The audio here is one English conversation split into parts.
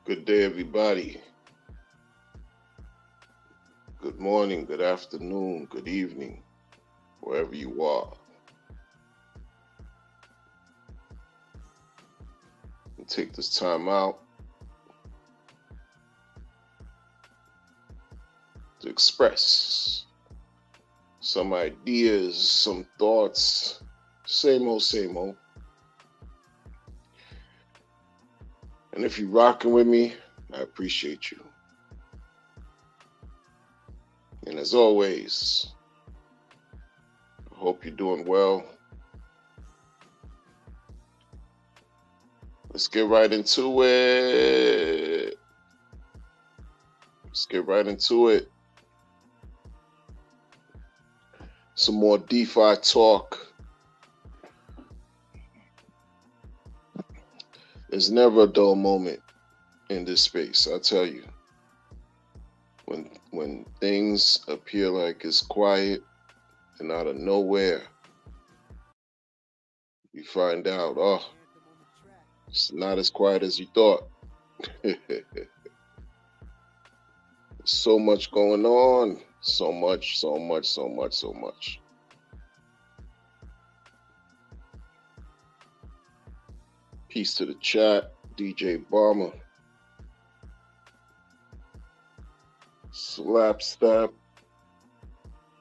Good day, everybody. Good morning, good afternoon, good evening, wherever you are. And take this time out to express some ideas, some thoughts. Same old, same old. And if you're rocking with me, I appreciate you. And as always, I hope you're doing well. Let's get right into it. Some more DeFi talk. There's never a dull moment in this space, I tell you. When things appear like it's quiet and out of nowhere, you find out, oh, it's not as quiet as you thought. There's so much going on. So much. Peace to the chat, DJ Bomber. Slap Step.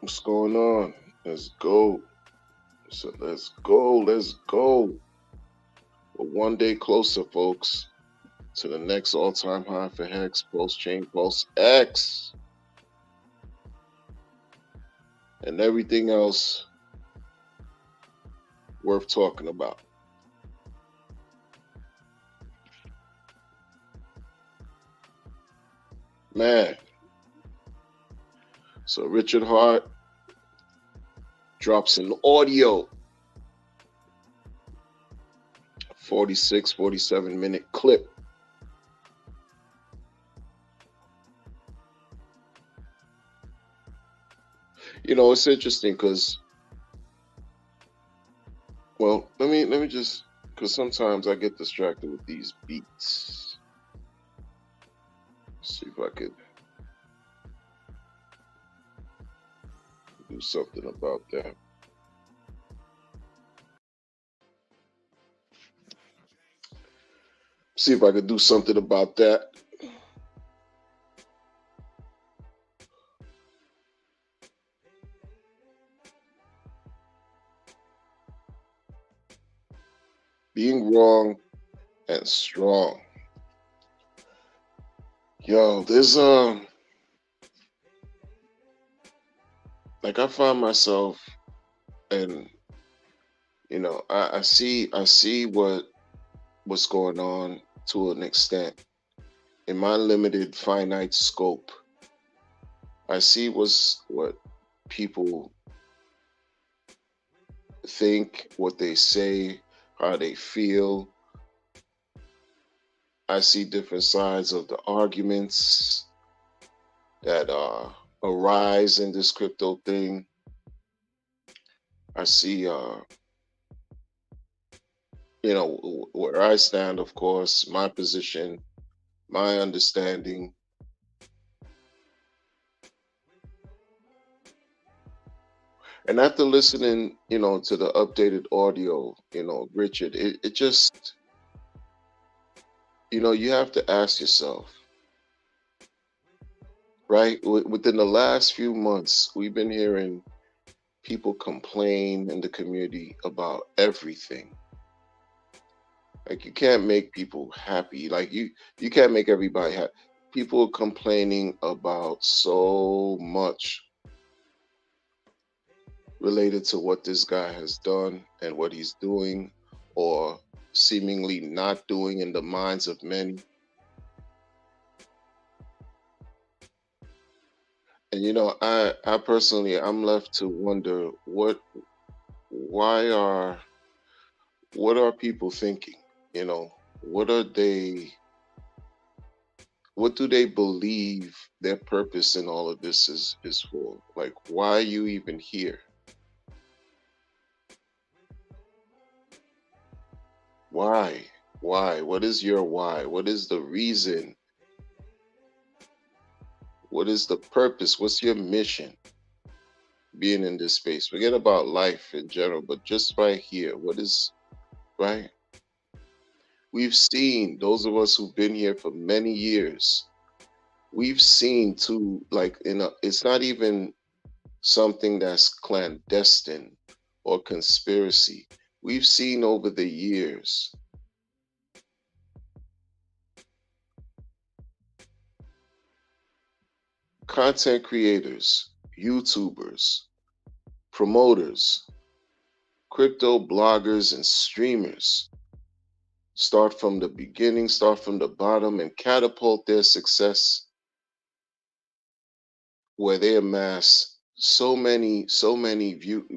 What's going on? Let's go. So let's go. We're one day closer, folks, to the next all-time high for Hex, Pulse Chain, Pulse X. And everything else worth talking about. Man. So Richard Hart drops an audio, 46, 47-minute clip. You know, it's interesting because, well, let me just, because sometimes I get distracted with these beats. Let's see if I could do something about that. See if I could do something about that. Being wrong and strong. Yo, there's like I find myself, and you know, I see what's going on to an extent in my limited finite scope. I see what people think, what they say, how they feel. I see different sides of the arguments that arise in this crypto thing. I see, you know, where I stand, of course, my position, my understanding. And after listening, you know, to the updated audio, you know, Richard, it just, you know, you have to ask yourself, right? Within the last few months, we've been hearing people complain in the community about everything. Like you can't make people happy. Like you can't make everybody happy. People are complaining about so much related to what this guy has done and what he's doing or seemingly not doing in the minds of many. And you know, I personally, I'm left to wonder what are people thinking? You know, what do they believe their purpose in all of this is for? Like, why are you even here? Why? What is your why? What is the reason What is the purpose? What's your mission being in this space? Forget about life in general, but just right here, what is right? We've seen, those of us who've been here for many years, we've seen too, like it's not even something that's clandestine or conspiracy. We've seen over the years content creators, YouTubers, promoters, crypto bloggers, and streamers start from the beginning, start from the bottom, and catapult their success where they amass so many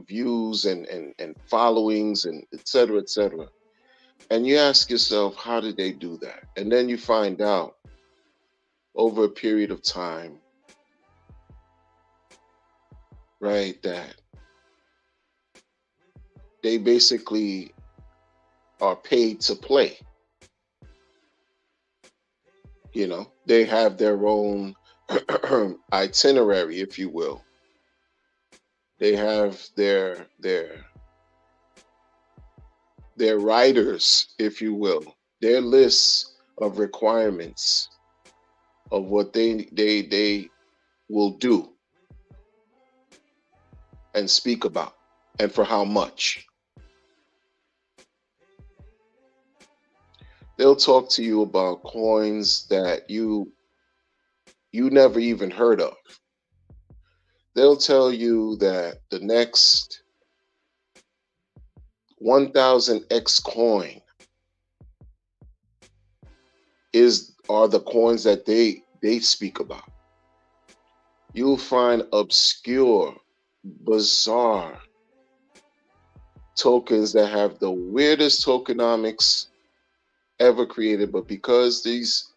views and followings and et cetera, et cetera. And you ask yourself, how did they do that? And then you find out over a period of time, right, that they basically are paid to play. You know, they have their own itinerary, if you will. They have their writers, if you will, their lists of requirements of what they will do and speak about, and for how much. They'll talk to you about coins that you never even heard of. They'll tell you that the next 1000x coin are the coins that they speak about. You'll find obscure, bizarre tokens that have the weirdest tokenomics ever created, but because these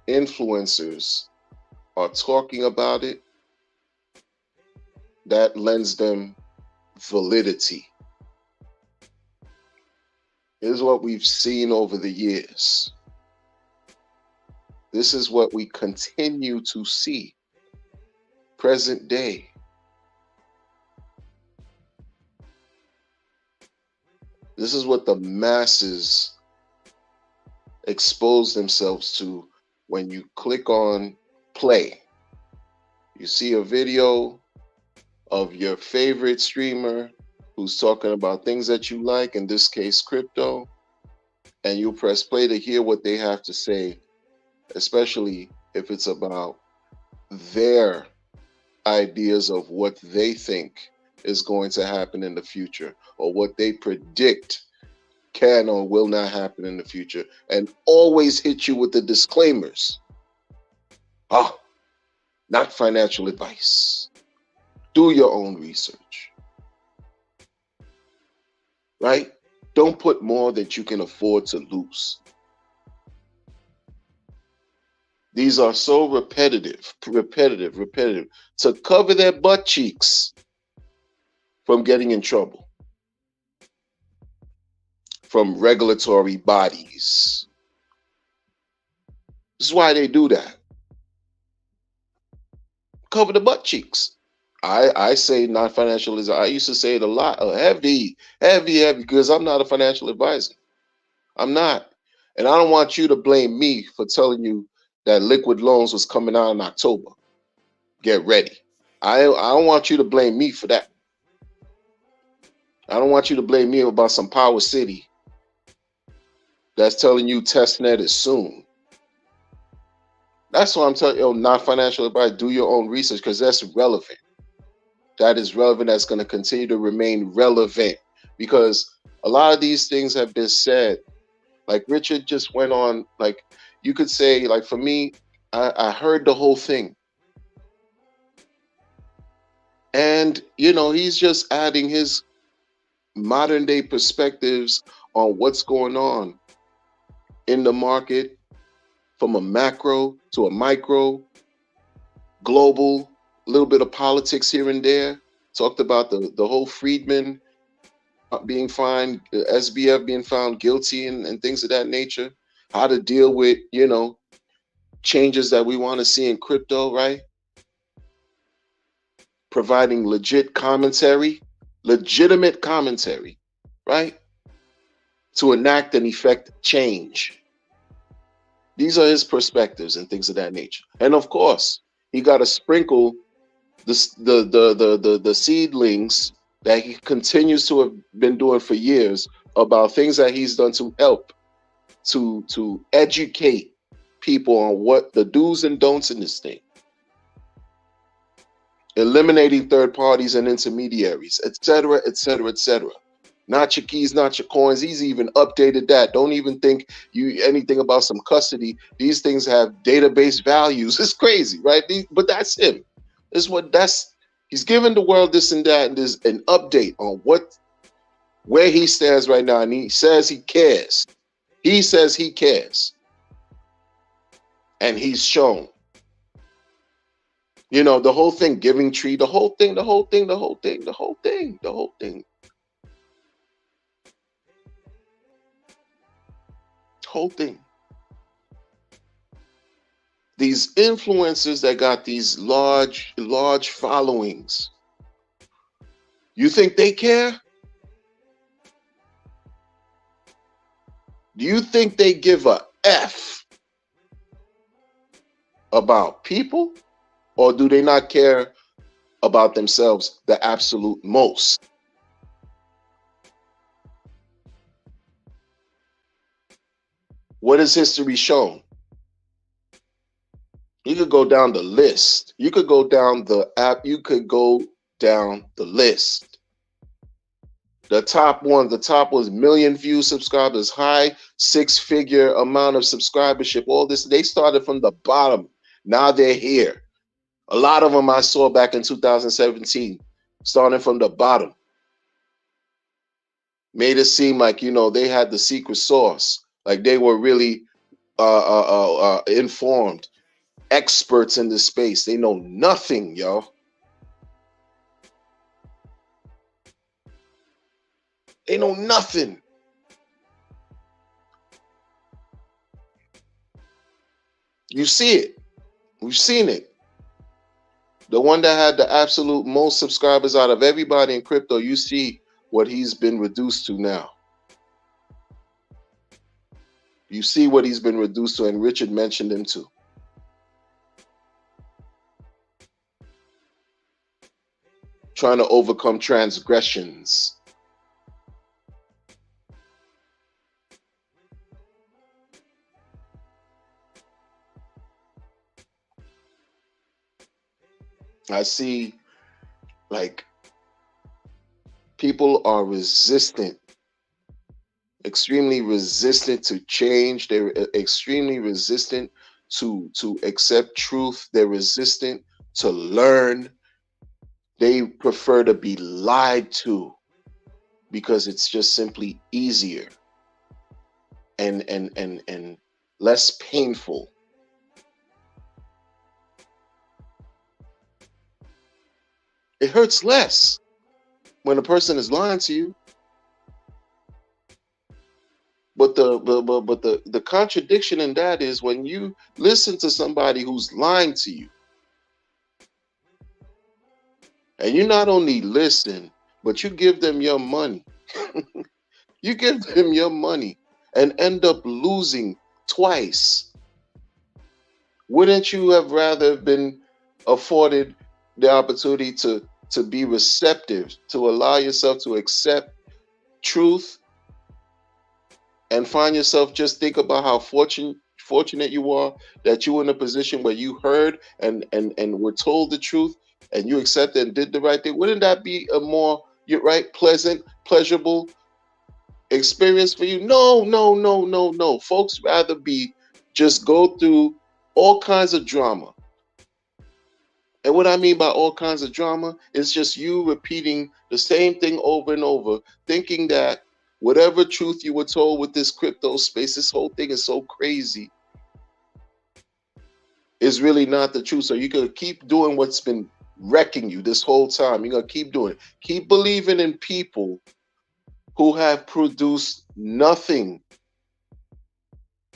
influencers are talking about it, that lends them validity. Here's what we've seen over the years. This is what we continue to see present day. This is what the masses expose themselves to when you click on play. You see a video of your favorite streamer who's talking about things that you like, in this case, crypto, and you press play to hear what they have to say, especially if it's about their ideas of what they think is going to happen in the future, or what they predict can or will not happen in the future, and always hit you with the disclaimers. Not financial advice. Do your own research. Right? Don't put more than you can afford to lose. These are so repetitive, to cover their butt cheeks from getting in trouble from regulatory bodies. This is why they do that. Cover the butt cheeks. I say not financial advisor. I used to say it a lot, heavy, because I'm not a financial advisor. I'm not. And I don't want you to blame me for telling you that liquid loans was coming out in October. Get ready. I don't want you to blame me for that. I don't want you to blame me about some Power City that's telling you testnet is soon. That's why I'm telling you, not financial advice. Do your own research, because that's relevant. That is relevant. That's going to continue to remain relevant, because a lot of these things have been said. Like Richard just went on, like you could say, like for me, I heard the whole thing. And, he's just adding his modern day perspectives on what's going on in the market, from a macro to a micro, global, a little bit of politics here and there. Talked about the whole Friedman being fined, SBF being found guilty and things of that nature. How to deal with, changes that we want to see in crypto, right? providing legitimate commentary, right? To enact and effect change. These are his perspectives and things of that nature. And of course, he got to sprinkle the seedlings that he continues to have been doing for years about things that he's done to help to educate people on what the do's and don'ts in this thing. Eliminating third parties and intermediaries, etc., etc., etc. Not your keys, not your coins. He's even updated that. Don't even think you anything about some custody. These things have database values. It's crazy, right? But that's him. He's giving the world this and that, and there's an update on where he stands right now, and he says he cares. He says he cares. And he's shown. You know, the whole thing, giving tree, the whole thing. Whole thing. These influencers that got these large followings, you think they care? Do you think they give a F about people? Or do they not care about themselves the absolute most? What has history shown? You could go down the list. You could go down the app. You could go down the list. The top was million view subscribers, high six-figure amount of subscribership. All this, they started from the bottom. Now they're here. A lot of them I saw back in 2017, starting from the bottom. Made it seem like, you know, they had the secret sauce. Like they were really informed, experts in this space. They know nothing, y'all. They know nothing. You see it. We've seen it. The one that had the absolute most subscribers out of everybody in crypto, you see what he's been reduced to now. You see what he's been reduced to, and Richard mentioned him too. Trying to overcome transgressions. I see, like, people are resistant, extremely resistant to change. They're extremely resistant to accept truth. They're resistant to learn. They prefer to be lied to because it's just simply easier and less painful. It hurts less when a person is lying to you. But the contradiction in that is when you listen to somebody who's lying to you, and you not only listen, but you give them your money. You give them your money and end up losing twice. Wouldn't you have rather been afforded the opportunity to be receptive, to allow yourself to accept truth, and find yourself just think about how fortunate you are that you were in a position where you heard and were told the truth and you accepted and did the right thing? Wouldn't that be a more, pleasant, pleasurable experience for you? No. Folks rather just go through all kinds of drama. And what I mean by all kinds of drama is just you repeating the same thing over and over, thinking that whatever truth you were told with this crypto space, this whole thing is so crazy, is really not the truth. So you're going to keep doing what's been wrecking you this whole time. You're going to keep doing it. Keep believing in people who have produced nothing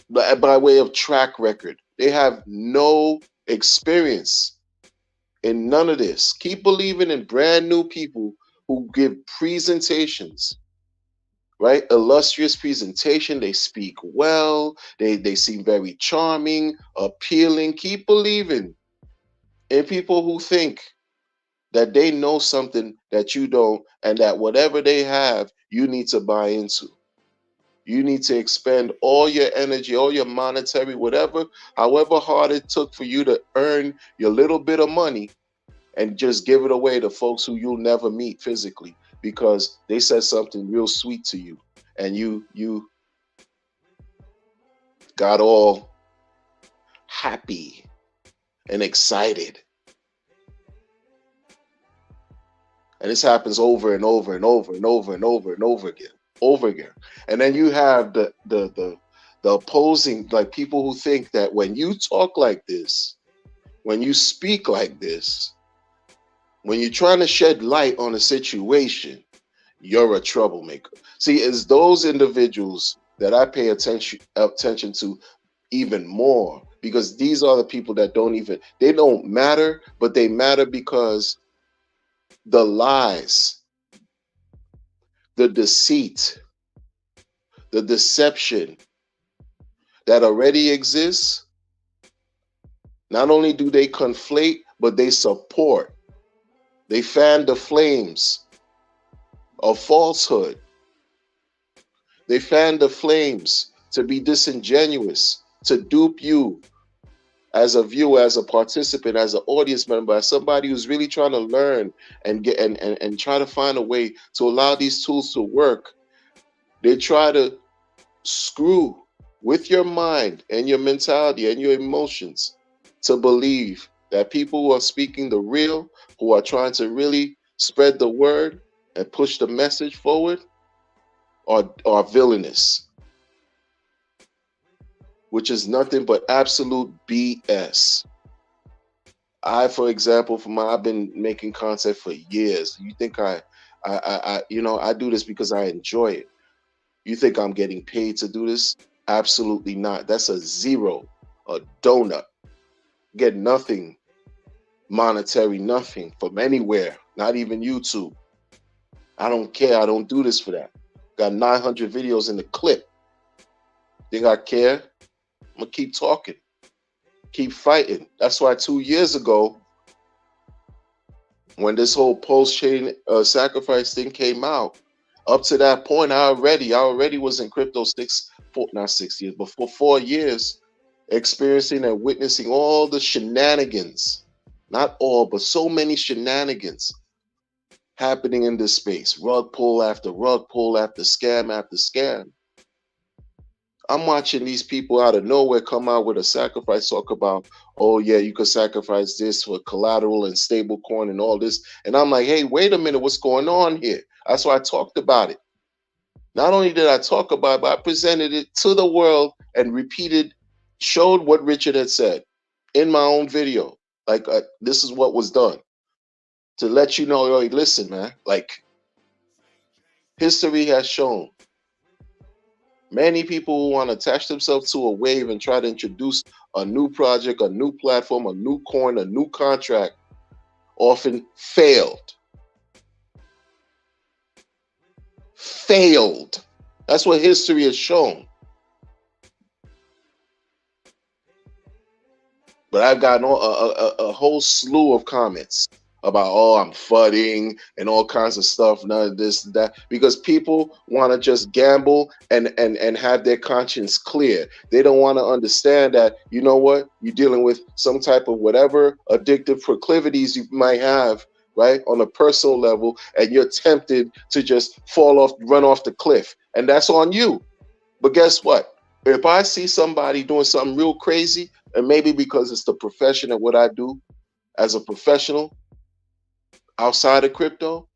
by way of track record. They have no experience. in none of this. Keep believing in brand new people who give presentations, right? Illustrious presentation. They speak well. They seem very charming, appealing. Keep believing in people who think that they know something that you don't, and that whatever they have, you need to buy into. You need to expend all your energy, all your monetary, whatever, however hard it took for you to earn your little bit of money, and just give it away to folks who you'll never meet physically because they said something real sweet to you, and you got all happy and excited. And this happens over and over and over and over and over and over again. And then you have the opposing, like people who think that when you talk like this, when you speak like this, when you're trying to shed light on a situation, you're a troublemaker. See, it's those individuals that I pay attention to even more, because these are the people that they don't matter, but they matter because the lies, the deceit, the deception that already exists, not only do they conflate, but they support. They fan the flames of falsehood. They fan the flames to be disingenuous, to dupe you as a viewer, as a participant, as an audience member, as somebody who's really trying to learn and get and try to find a way to allow these tools to work. They try to screw with your mind and your mentality and your emotions to believe that people who are speaking the real, who are trying to really spread the word and push the message forward, are villainous, which is nothing but absolute BS. For example, I've been making content for years. You think I do this because I enjoy it. You think I'm getting paid to do this? Absolutely not. That's a zero, a donut. Get nothing monetary, nothing from anywhere, not even YouTube. I don't care. I don't do this for that. Got 900 videos in the clip. Think I care? I'm going to keep talking, keep fighting. That's why 2 years ago, when this whole post-chain sacrifice thing came out, up to that point, I already was in crypto not 6 years, but for 4 years, experiencing and witnessing all the shenanigans, not all, but so many shenanigans happening in this space. Rug pull after scam after scam. I'm watching these people out of nowhere come out with a sacrifice, talk about, oh yeah, you could sacrifice this for collateral and stable coin and all this. And I'm like, hey, wait a minute, what's going on here? That's why I talked about it. Not only did I talk about it, but I presented it to the world and showed what Richard had said in my own video. Like, this is what was done to let you know, hey, listen, man, like history has shown many people who want to attach themselves to a wave and try to introduce a new project, a new platform, a new coin, a new contract, often failed. Failed. That's what history has shown. But I've gotten a whole slew of comments about, oh, I'm fudding and all kinds of stuff, none of this, that, because people want to just gamble and have their conscience clear. They don't want to understand that, you know what, you're dealing with some type of whatever addictive proclivities you might have, right, on a personal level, and you're tempted to just run off the cliff, and that's on you. But guess what? If I see somebody doing something real crazy, and maybe because it's the profession of what I do as a professional outside of crypto,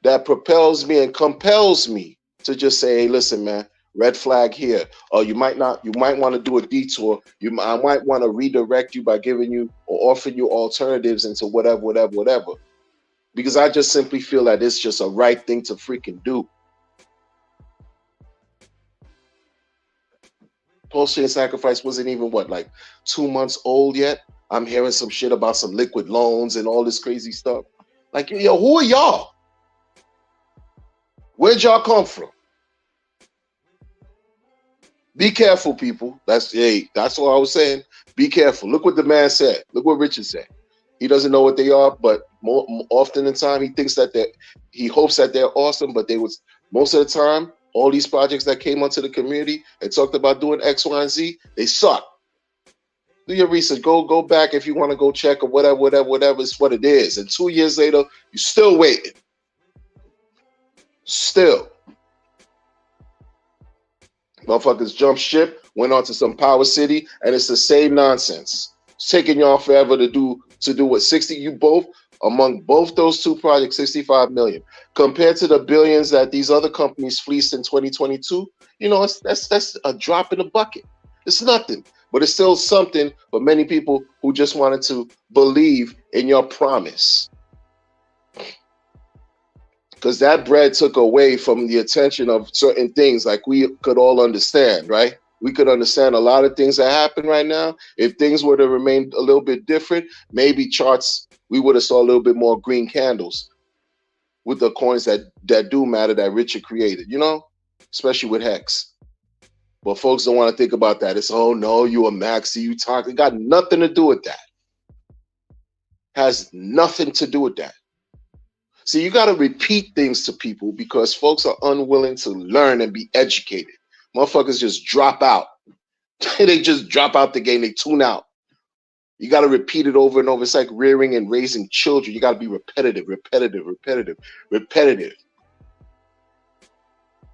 that propels me and compels me to just say, hey, listen, man, red flag here. Or you might want to do a detour. I might want to redirect you by giving you or offering you alternatives into whatever. Because I just simply feel that it's just a right thing to freaking do. Post-chain sacrifice wasn't even, like 2 months old yet. I'm hearing some shit about some liquid loans and all this crazy stuff. Like, yo, who are y'all? Where'd y'all come from? Be careful, people. That's what I was saying. Be careful. Look what the man said. Look what Richard said. He doesn't know what they are, but more often in time, he thinks that he hopes that they're awesome, but they was most of the time, all these projects that came onto the community and talked about doing X, Y, and Z, they suck. Do your research. Go back if you want to go check or whatever. It's what it is. And 2 years later, you're still waiting. Still. Motherfuckers jump ship, went on to some Power City, and it's the same nonsense. It's taking y'all forever to do what 60. You both among both those two projects, 65 million compared to the billions that these other companies fleeced in 2022. You know, that's a drop in the bucket. It's nothing, but it's still something for many people who just wanted to believe in your promise. Because that bread took away from the attention of certain things like we could all understand, right? We could understand a lot of things that happen right now. If things were to remain a little bit different, maybe charts, we would have saw a little bit more green candles with the coins that do matter that Richard created, you know, especially with Hex. But folks don't want to think about that. It's, oh no, you a maxi, you talk. It got nothing to do with that. Has nothing to do with that. See, you got to repeat things to people because folks are unwilling to learn and be educated. Motherfuckers just drop out. They just drop out the game. They tune out. You got to repeat it over and over. It's like rearing and raising children. You got to be repetitive. You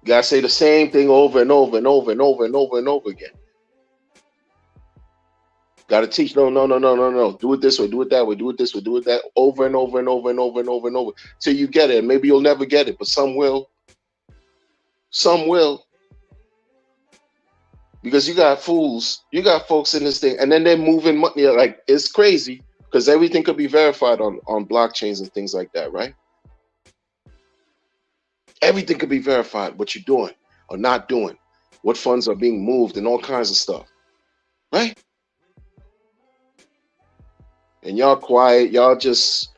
got to say the same thing over and over again. Got to teach. No. Do it this way. Do it that way. Do it this way. Do it that over and over till you get it. And maybe you'll never get it, but some will. Some will. Because you got fools. You got folks in this thing, and then they're moving money. Like, it's crazy because everything could be verified on blockchains and things like that, right? Everything could be verified. What you're doing or not doing, what funds are being moved, and all kinds of stuff, right? And y'all quiet, you just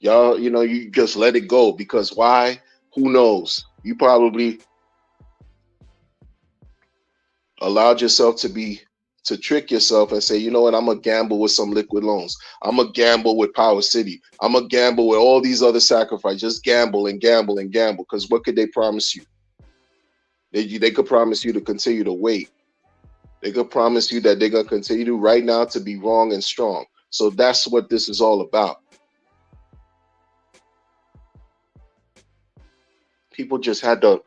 let it go because why? Who knows? You probably allowed yourself to trick yourself and say, you know what, I'm gonna gamble with some liquid loans. I'm gonna gamble with Power City. I'm gonna gamble with all these other sacrifices. Just gamble and gamble and gamble. Because what could they promise you? They could promise you to continue to wait. They could promise you that they're gonna continue right now to be wrong and strong. So that's what this is all about. People just had the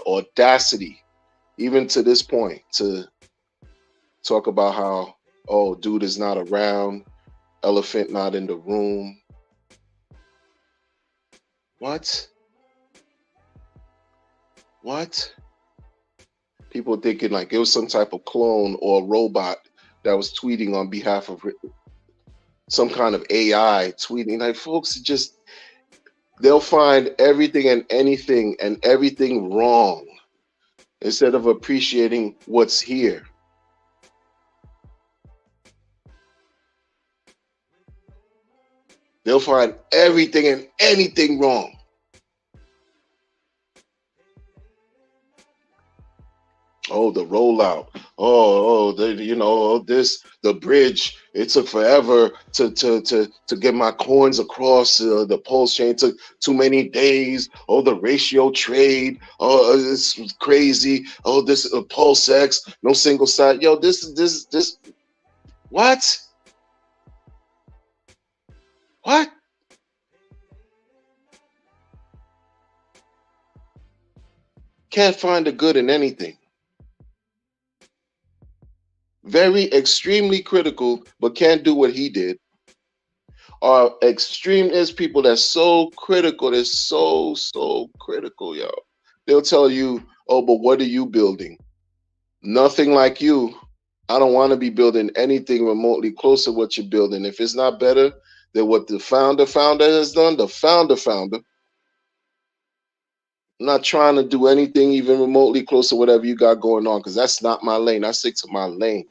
audacity, even to this point, to talk about how, oh, dude is not around, elephant not in the room. What? People thinking like it was some type of clone or robot that was tweeting on behalf of some kind of AI tweeting. Like, folks, they'll find everything and anything and everything wrong instead of appreciating what's here. They'll find everything and anything wrong. Oh, the rollout. The bridge. It took forever to get my coins across the pulse chain. It took too many days. Oh, the ratio trade. Oh, it's crazy. Oh, this pulse X. No single side. Yo, this. What? What? Can't find the good in anything. Very extremely critical, but can't do what he did. Are extremist people that's so critical. They're so critical, yo. They'll tell you, oh, but what are you building? Nothing like you. I don't want to be building anything remotely close to what you're building. If it's not better than what the founder has done, the founder. I'm not trying to do anything even remotely close to whatever you got going on because that's not my lane. I stick to my lane.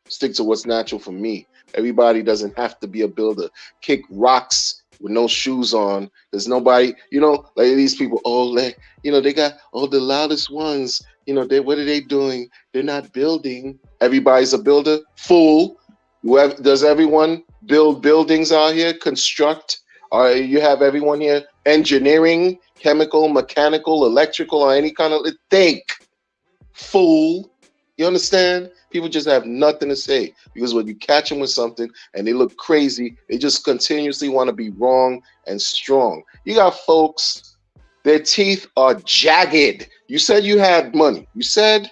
Stick to what's natural for me. Everybody doesn't have to be a builder. Kick rocks with no shoes on. There's nobody, like these people, they got the loudest ones. What are they doing? They're not building. Everybody's a builder. Fool. Does everyone build buildings out here? Construct? Or you have everyone here engineering, chemical, mechanical, electrical, or any kind of think. Fool. You understand? People just have nothing to say because when you catch them with something and they look crazy, they just continuously want to be wrong and strong. You got folks, their teeth are jagged. You said you had money. You said,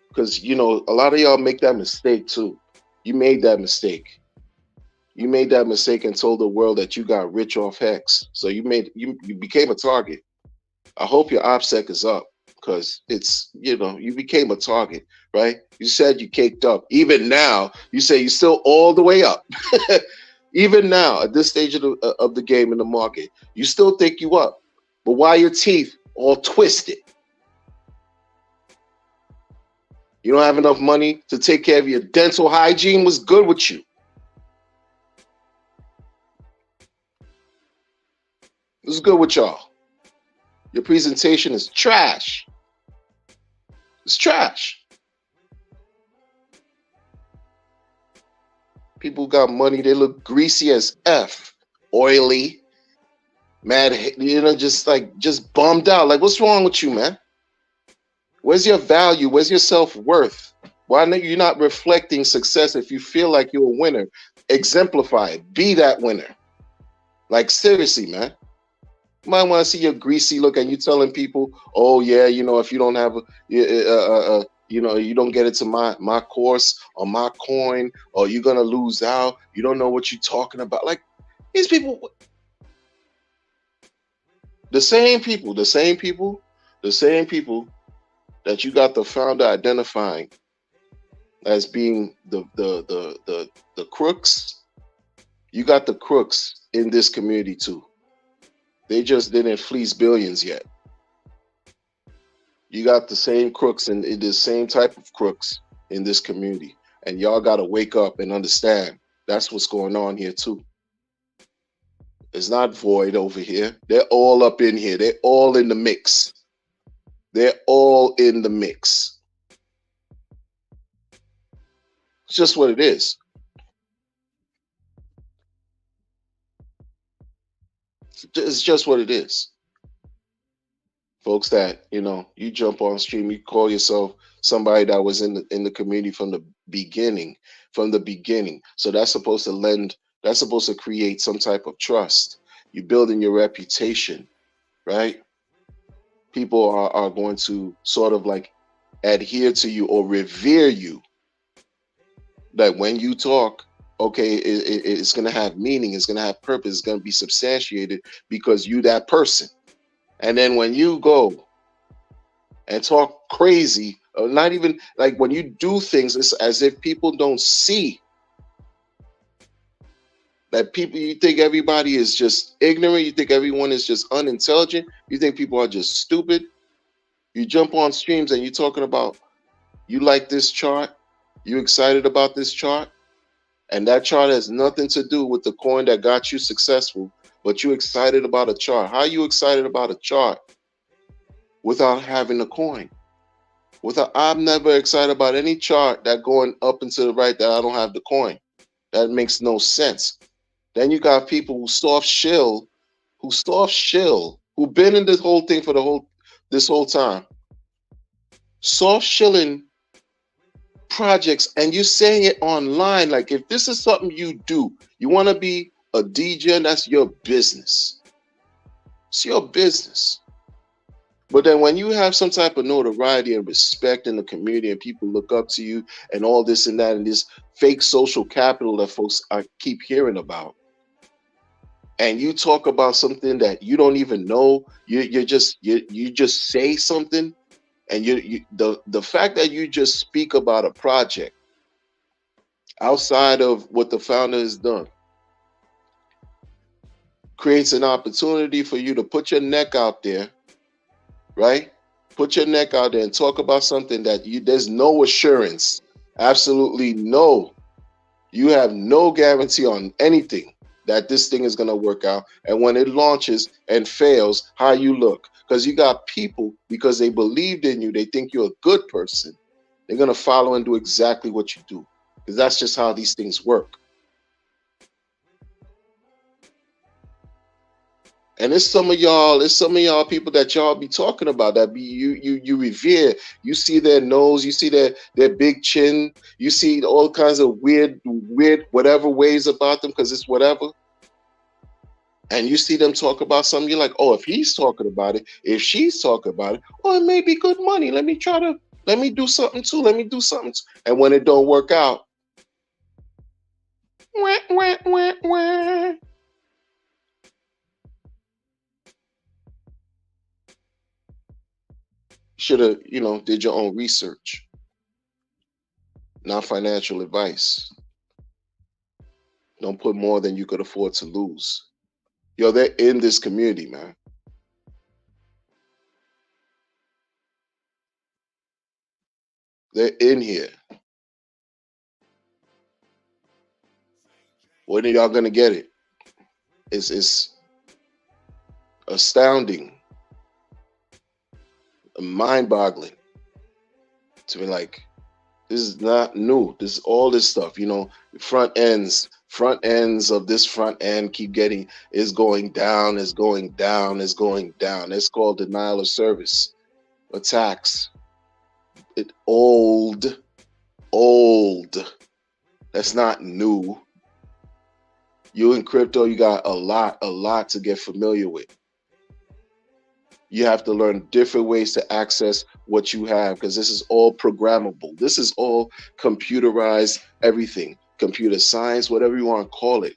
because, a lot of y'all make that mistake too. You made that mistake. You made that mistake and told the world that you got rich off Hex. So you became a target. I hope your OPSEC is up because it's, you became a target, right? You said you caked up. Even now, you say you're still all the way up. Even now, at this stage of the game in the market, you still think you up. But why your teeth all twisted? You don't have enough money to take care of your dental hygiene. What's good with you? What's good with y'all? Your presentation is trash. It's trash. People got money. They look greasy as F. Oily. Mad, just bummed out. Like, what's wrong with you, man? Where's your value? Where's your self-worth? Why are you not reflecting success if you feel like you're a winner? Exemplify it. Be that winner. Like, seriously, man. You might want to see your greasy look and you telling people, oh, yeah, if you don't have, you don't get into my course or my coin or you're going to lose out. You don't know what you're talking about. Like, these people, the same people that you got the founder identifying as being the crooks, you got the crooks in this community too. They just didn't fleece billions yet. You got the same crooks and the same type of crooks in this community. And y'all got to wake up and understand that's what's going on here too. It's not void over here. They're all up in here. They're all in the mix. They're all in the mix. It's just what it is. It's just what it is. Folks that, you jump on stream, you call yourself somebody that was in the community from the beginning. So that's supposed to create some type of trust. You're building your reputation, right? People are going to sort of like adhere to you or revere you. That when you talk, okay, it's going to have meaning, it's going to have purpose, it's going to be substantiated because you that person. And then when you go and talk crazy, or not even like when you do things, it's as if people don't see that you think everybody is just ignorant. You think everyone is just unintelligent. You think people are just stupid. You jump on streams and you're talking about, you like this chart, you excited about this chart, and that chart has nothing to do with the coin that got you successful, but you excited about a chart. How are you excited about a chart without having a coin? I'm never excited about any chart that going up and to the right that I don't have the coin. That makes no sense. Then you got people who soft shill, who been in this whole thing for this whole time, soft shilling projects, and you saying it online. Like, if this is something you do, you want to be a DJ, and that's your business. It's your business. But then when you have some type of notoriety and respect in the community and people look up to you and all this and that and this fake social capital that folks I keep hearing about, and you talk about something that you don't even know, you just say something, and the fact that you just speak about a project outside of what the founder has done creates an opportunity for you to put your neck out there, right? put your neck out there and talk about something that there's no assurance, absolutely no, you have no guarantee on anything that this thing is going to work out. And when it launches and fails, how you look. Because you got people, because they believed in you, they think you're a good person, they're going to follow and do exactly what you do. Because that's just how these things work. And it's some of y'all people that y'all be talking about, that be you revere. You see their nose, you see their big chin, you see all kinds of weird whatever ways about them, because it's whatever. And you see them talk about something, you're like, oh, if he's talking about it, if she's talking about it, oh, it may be good money. Let me do something too. Let me do something too. And when it don't work out, wah, wah, wah, wah. Should have, did your own research, not financial advice. Don't put more than you could afford to lose. Yo, they're in this community, man. They're in here. When are y'all gonna get it? It's astounding, mind-boggling to be like, this is not new. This is all this stuff, front ends of this front end keep getting, is going down, is going down, is going down. It's called denial of service attacks. It old. That's not new. You in crypto, you got a lot to get familiar with. You have to learn different ways to access what you have, because this is all programmable. This is all computerized, everything. Computer science, whatever you want to call it.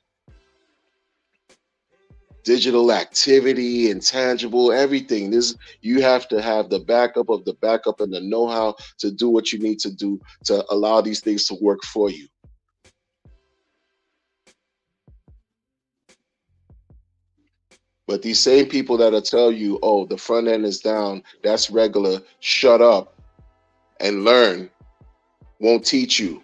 Digital activity, intangible, everything. You have to have the backup of the backup and the know-how to do what you need to do to allow these things to work for you. But these same people that'll tell you, oh, the front end is down, that's regular, shut up and learn, won't teach you.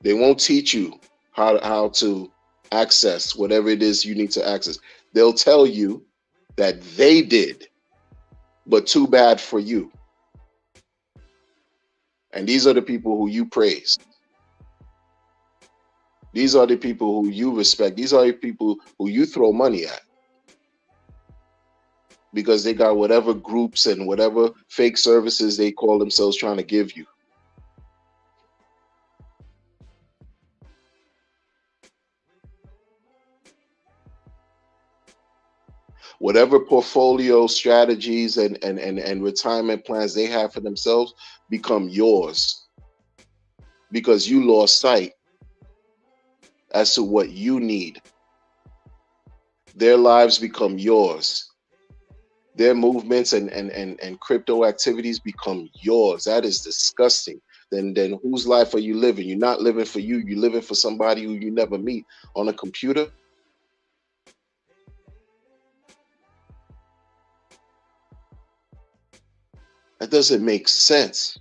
They won't teach you how to access whatever it is you need to access. They'll tell you that they did, but too bad for you. And these are the people who you praise. These are the people who you respect. These are the people who you throw money at, because they got whatever groups and whatever fake services they call themselves trying to give you. Whatever portfolio strategies and retirement plans they have for themselves become yours, because you lost sight as to what you need. Their lives become yours. Their movements and crypto activities become yours. That is disgusting. Then whose life are you living? You're not living for you. You're living for somebody who you never meet on a computer. That doesn't make sense.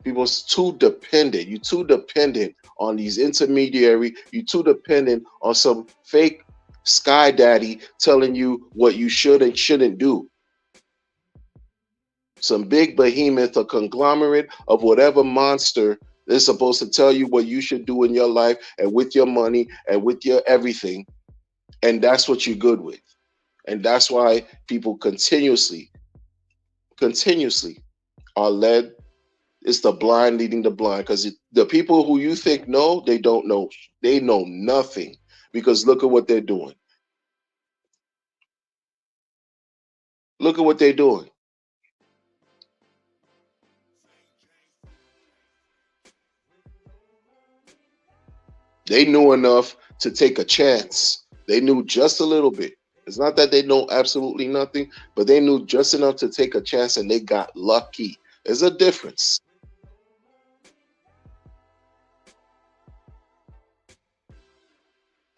People are too dependent. You're too dependent on these intermediary. You're too dependent on some fake sky daddy telling you what you should and shouldn't do. Some big behemoth or conglomerate of whatever monster is supposed to tell you what you should do in your life and with your money and with your everything. And that's what you're good with. And that's why people continuously are led. It's the blind leading the blind, because the people who you think know, they don't know. They know nothing, because look at what they're doing. Look at what they're doing. They knew enough to take a chance. They knew just a little bit. It's not that they know absolutely nothing, but they knew just enough to take a chance, and they got lucky. There's a difference.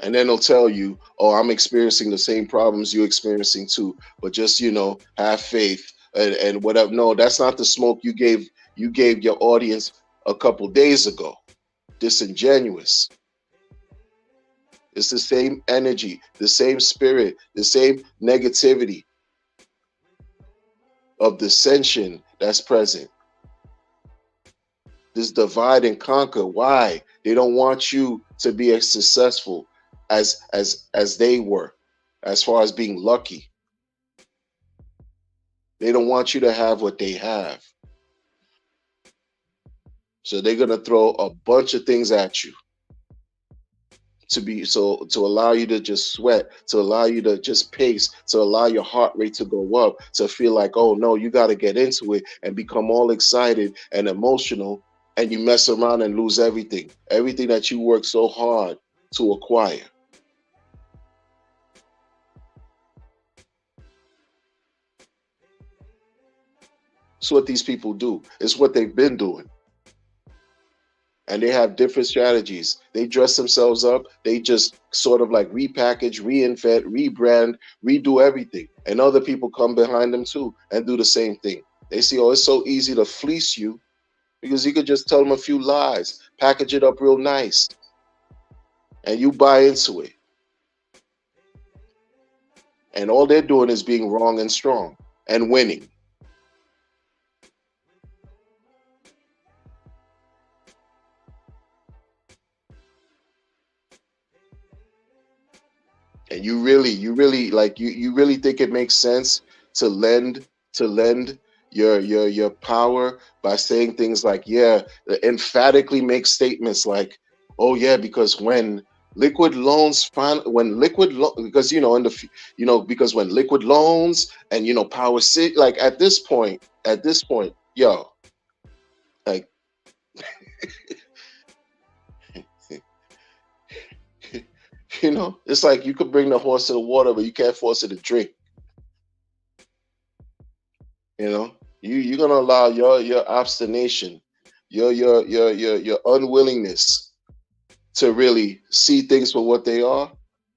And then they'll tell you, oh, I'm experiencing the same problems you're experiencing too, but just, have faith and whatever. No, that's not the smoke you gave your audience a couple days ago. Disingenuous. It's the same energy, the same spirit, the same negativity of dissension that's present. This divide and conquer. Why? They don't want you to be as successful as they were, as far as being lucky. They don't want you to have what they have. So they're gonna throw a bunch of things at you to allow you to just sweat, to allow you to just pace, to allow your heart rate to go up, to feel like, oh no, you got to get into it and become all excited and emotional, and you mess around and lose everything that you worked so hard to acquire. It's what these people do. It's what they've been doing. And they have different strategies. They dress themselves up. They just sort of like repackage, reinvent, rebrand, redo everything. And other people come behind them too and do the same thing. They see, oh, it's so easy to fleece you because you could just tell them a few lies, package it up real nice, and you buy into it. And all they're doing is being wrong and strong and winning. And you really like you really think it makes sense to lend your power by saying things like, yeah, emphatically make statements like, oh yeah, because when liquid loans because in the because when liquid loans and power city, like at this point, yo, like it's like you could bring the horse to the water, but you can't force it to drink. You're gonna allow your obstination, your unwillingness to really see things for what they are,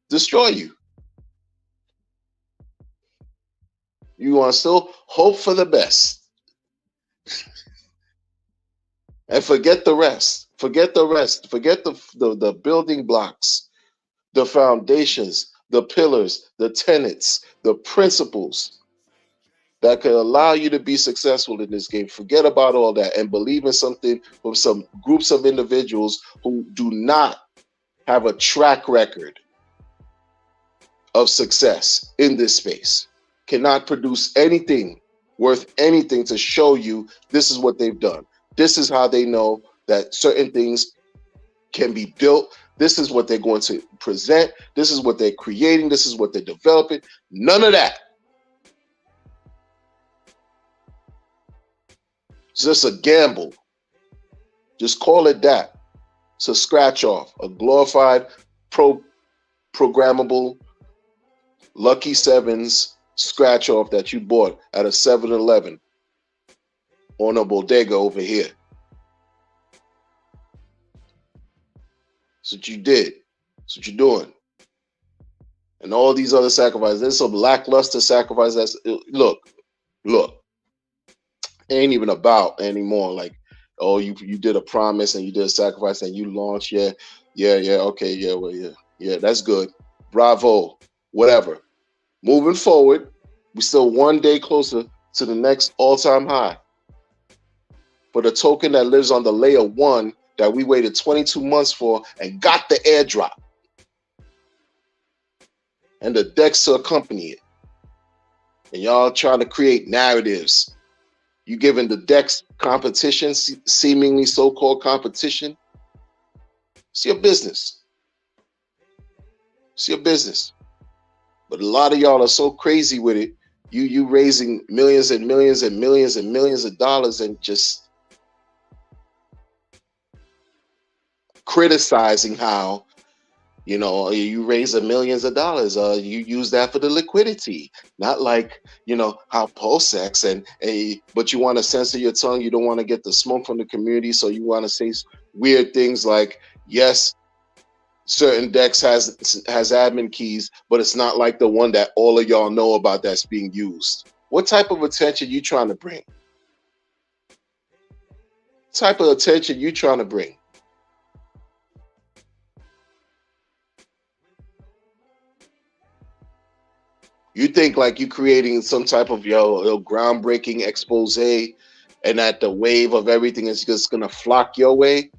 destroy you. You want to still hope for the best and forget the rest. Forget the rest. Forget the building blocks, the foundations, the pillars, the tenets, the principles that could allow you to be successful in this game. Forget about all that and believe in something from some groups of individuals who do not have a track record of success in this space, cannot produce anything worth anything to show you this is what they've done. This is how they know that certain things can be built. This is what they're going to present. This is what they're creating. This is what they're developing. None of that. It's just a gamble. Just call it that. It's a scratch off, a glorified programmable Lucky Sevens scratch off that you bought at a 7-Eleven on a bodega over here. That's what you did. That's what you're doing. And all these other sacrifices. There's some lackluster sacrifices. Look. It ain't even about anymore. Like, oh, you did a promise and you did a sacrifice and you launched. Yeah, okay, yeah, that's good. Bravo, whatever. Moving forward, we're still one day closer to the next all-time high. For the token that lives on the layer 1 that we waited 22 months for and got the airdrop. And the decks to accompany it. And y'all trying to create narratives. You giving the decks competition, seemingly so-called competition. It's your business. It's your business. But a lot of y'all are so crazy with it. You raising millions and millions and millions and millions of dollars and just criticizing how, you raise millions of dollars. You use that for the liquidity, not like, how PulseX but you want to censor your tongue. You don't want to get the smoke from the community. So you want to say weird things like, yes, certain decks has admin keys, but it's not like the one that all of y'all know about that's being used. What type of attention you trying to bring? What type of attention you trying to bring? You think like you creating some type of yo groundbreaking expose, and that the wave of everything is just gonna flock your way?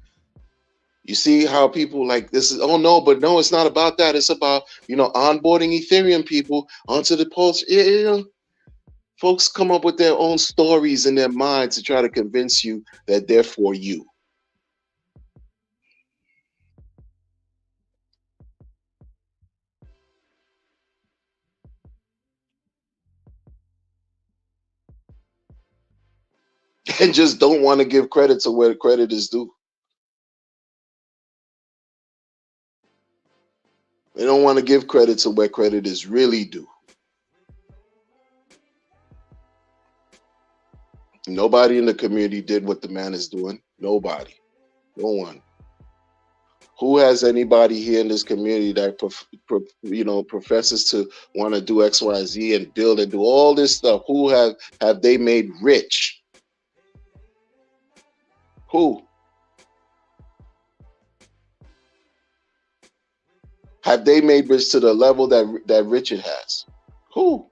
You see how people like this is, oh no, but no, it's not about that. It's about, onboarding Ethereum people onto the pulse. Folks come up with their own stories in their minds to try to convince you that they're for you. And just don't want to give credit to where credit is due. They don't want to give credit to where credit is really due. Nobody in the community did what the man is doing. Nobody. No one. Who has anybody here in this community that professes to want to do X, Y, Z and build and do all this stuff? Who have they made rich? Who have they made rich to the level that Richard has? Who?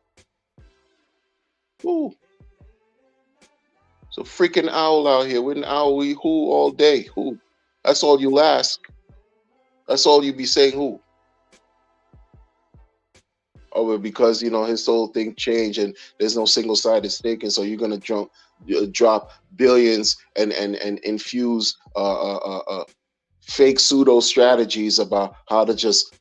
It's a freaking owl out here. With an owl, who all day? Who? That's all you ask. That's all you be saying. Who? Oh, because his whole thing changed and there's no single-sided staking, so you're gonna drop billions and infuse fake pseudo strategies about how to just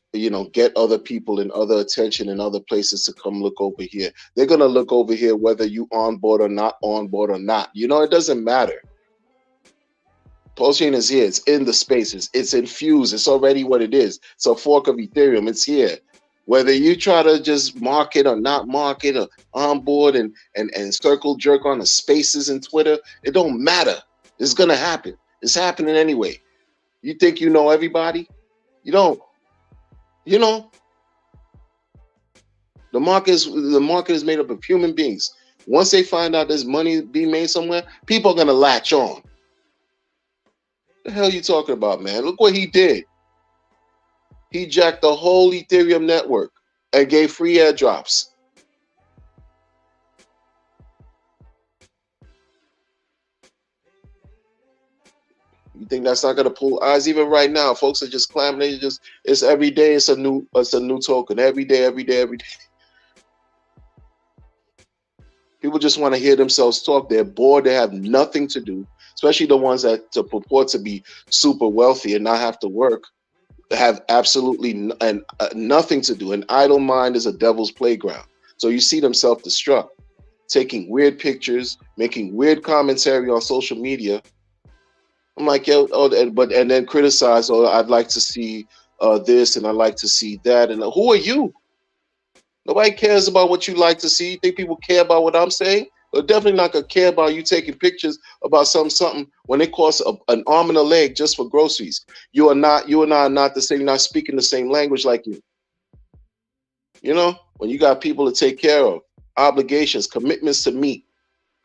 get other people and other attention in other places to come look over here. They're gonna look over here whether you on board or not on board or not. It doesn't matter. Pulse Chain is here. It's in the spaces. It's infused. It's already what it is. It's a fork of Ethereum. It's here. Whether you try to just mark it or not mark it or onboard and circle jerk on the spaces and Twitter, it don't matter. It's gonna happen. It's happening anyway. You think you know everybody? You don't. The market is made up of human beings. Once they find out there's money being made somewhere, people are gonna latch on. The hell you talking about, man? Look what he did. He jacked the whole Ethereum network and gave free airdrops. You think that's not gonna pull eyes? Even right now, folks are just clamoring. It's every day. It's a new token. Every day. People just want to hear themselves talk. They're bored. They have nothing to do, especially the ones that purport to be super wealthy and not have to work. Have absolutely nothing to do. An idle mind is a devil's playground. So you see them self-destruct, taking weird pictures, making weird commentary on social media. I'm like, and then criticize. Oh, I'd like to see this, and I'd like to see that. And who are you? Nobody cares about what you like to see. You think people care about what I'm saying? They're definitely not gonna care about you taking pictures about something when it costs an arm and a leg just for groceries. You and I are not the same. You're not speaking the same language like you. When you got people to take care of, obligations, commitments to meet.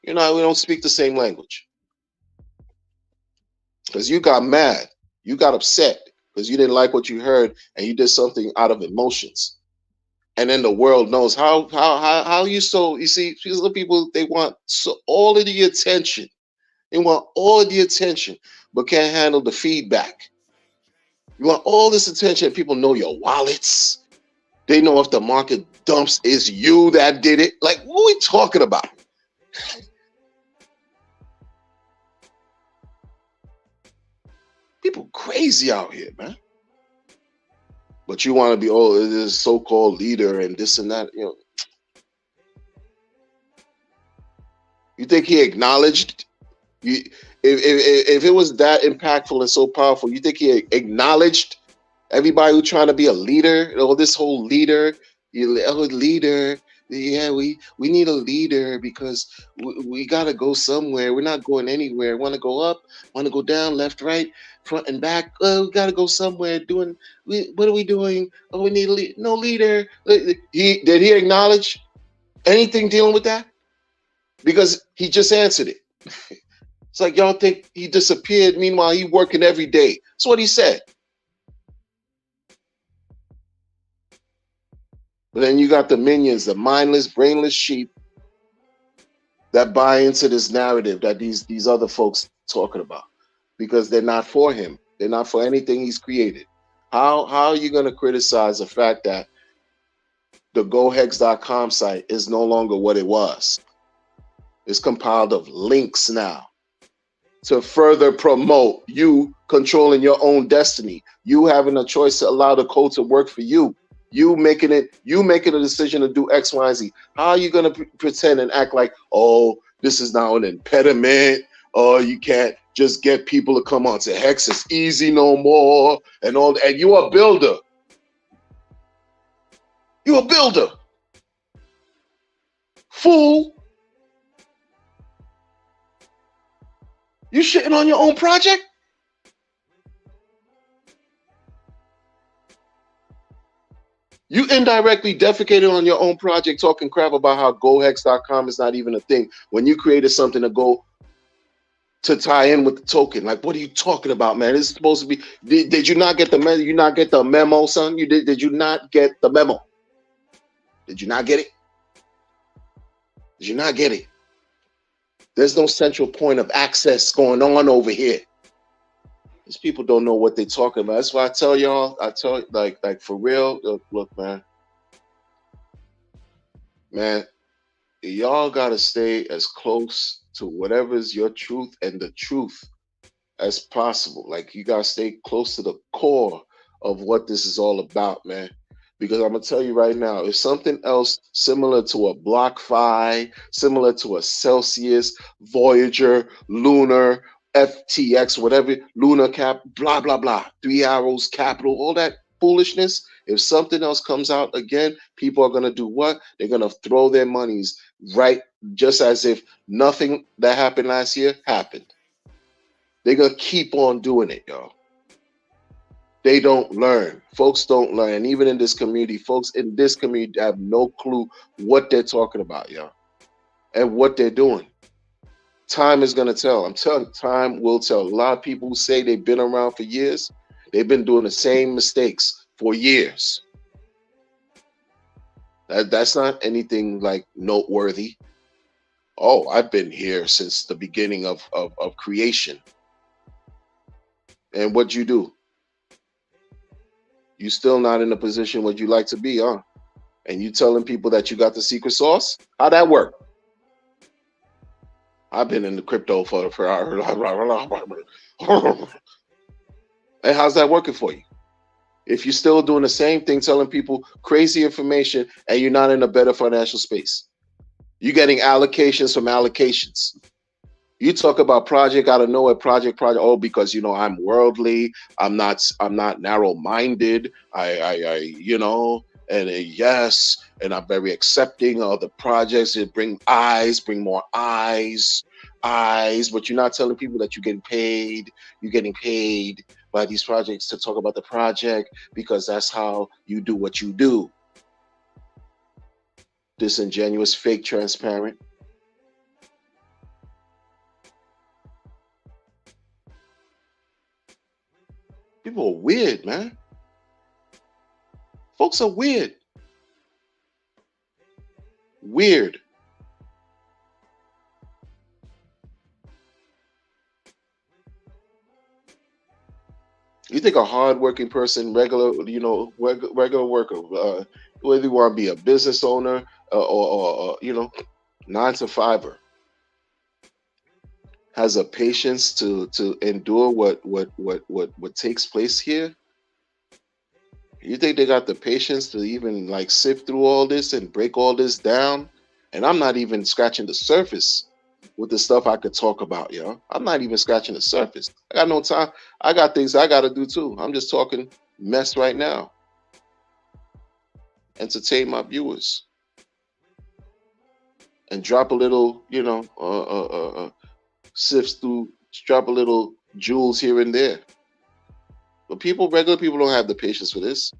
We don't speak the same language. Because you got mad, you got upset because you didn't like what you heard and you did something out of emotions. And then the world knows how you see these little people, they want all of the attention. They want all of the attention, but can't handle the feedback. You want all this attention. People know your wallets. They know if the market dumps, it's you that did it. Like, what are we talking about? People crazy out here, man. But you want to be, this so-called leader and this and that. You think he acknowledged you? If it was that impactful and so powerful, you think he acknowledged everybody who's trying to be a leader? This whole leader, leader. yeah, we need a leader because we got to go somewhere. We're not going anywhere. Want to go up? Want to go down? Left, right, front, and back? We got to go somewhere. What are we doing? Oh, we need no leader. Did he acknowledge anything dealing with that? Because he just answered it. It's like y'all think he disappeared. Meanwhile, he working every day. That's what he said. But then you got the minions, the mindless, brainless sheep that buy into this narrative that these other folks talking about, because they're not for him. They're not for anything he's created. How are you going to criticize the fact that the gohex.com site is no longer what it was? It's compiled of links now to further promote you controlling your own destiny, you having a choice to allow the code to work for you, you making a decision to do X, Y, and Z. How are you going to pretend and act like, oh, this is now an impediment, or you can't just get people to come onto Hex, it's easy no more, and all that? And you're a builder. You're a builder. Fool. You shitting on your own project? You indirectly defecated on your own project, talking crap about how gohex.com is not even a thing when you created something to go to tie in with the token. Like, what are you talking about, man? This is supposed to be. Did you not get the memo? You not get the memo, son? You did you not get the memo? Did you not get it? Did you not get it? There's no central point of access going on over here. These people don't know what they're talking about. That's why I tell y'all, like for real, look, man, y'all gotta stay as close to whatever's your truth and the truth as possible. Like, you gotta stay close to the core of what this is all about, man. Because I'm gonna tell you right now, if something else similar to a BlockFi, similar to a Celsius, Voyager, Lunar, FTX, whatever, Lunar Cap, blah blah blah, Three Arrows Capital, all that foolishness. If something else comes out again, people are gonna do what? They're gonna throw their monies right, just as if nothing that happened last year happened. They're gonna keep on doing it, y'all. They don't learn. Folks don't learn. And even in this community, folks in this community have no clue what they're talking about, y'all, and what they're doing. Time is going to tell. I'm telling you, time will tell. A lot of people who say they've been around for years, they've been doing the same mistakes for years. That's not anything like noteworthy. Oh, I've been here since the beginning of creation. And what'd you do? You still not in a position what you like to be, huh? And you telling people that you got the secret sauce? How'd that work? I've been in the crypto for and how's that working for you? If you're still doing the same thing, telling people crazy information, and you're not in a better financial space, you're getting allocations from allocations. You talk about project out of nowhere, project. Oh, because I'm worldly. I'm not narrow-minded. I and yes, and I'm very accepting of the projects that bring more eyes. But you're not telling people that you're getting paid. You're getting paid by these projects to talk about the project because that's how you do what you do. Disingenuous, fake, transparent. People are weird, man. Folks are weird. Weird. You think a hardworking person, regular worker, whether you want to be a business owner or 9-to-5er, has a patience to endure what takes place here? You think they got the patience to even like sift through all this and break all this down? And I'm not even scratching the surface with the stuff I could talk about, yo. I'm not even scratching the surface. I got no time. I got things I got to do too. I'm just talking mess right now. Entertain my viewers. and drop a little, sifts through, drop a little jewels here and there. But regular people don't have the patience for this.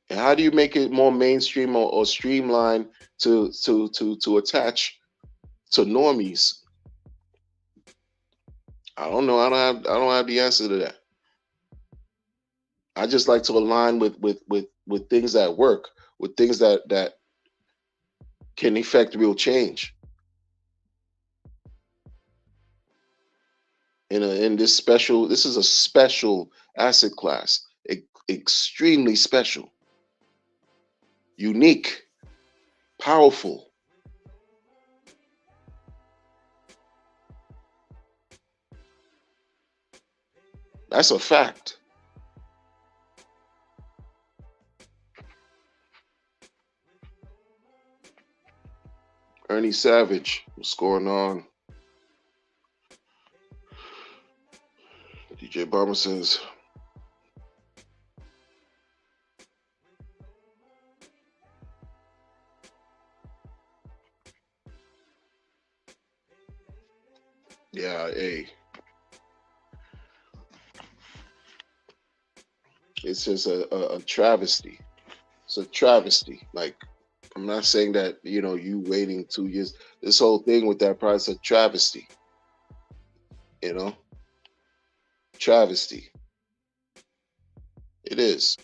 And how do you make it more mainstream or streamlined to attach to normies? I don't know. I don't have the answer to that. I just like to align with things that work, with things that can effect real change. In this special, this is a special asset class, extremely special, unique, powerful. That's a fact. Ernie Savage, what's going on? DJ Bomber says, yeah, hey. It's just a travesty. It's a travesty. Like, I'm not saying that, you waiting 2 years. This whole thing with that price is a travesty. You know? Travesty. It is.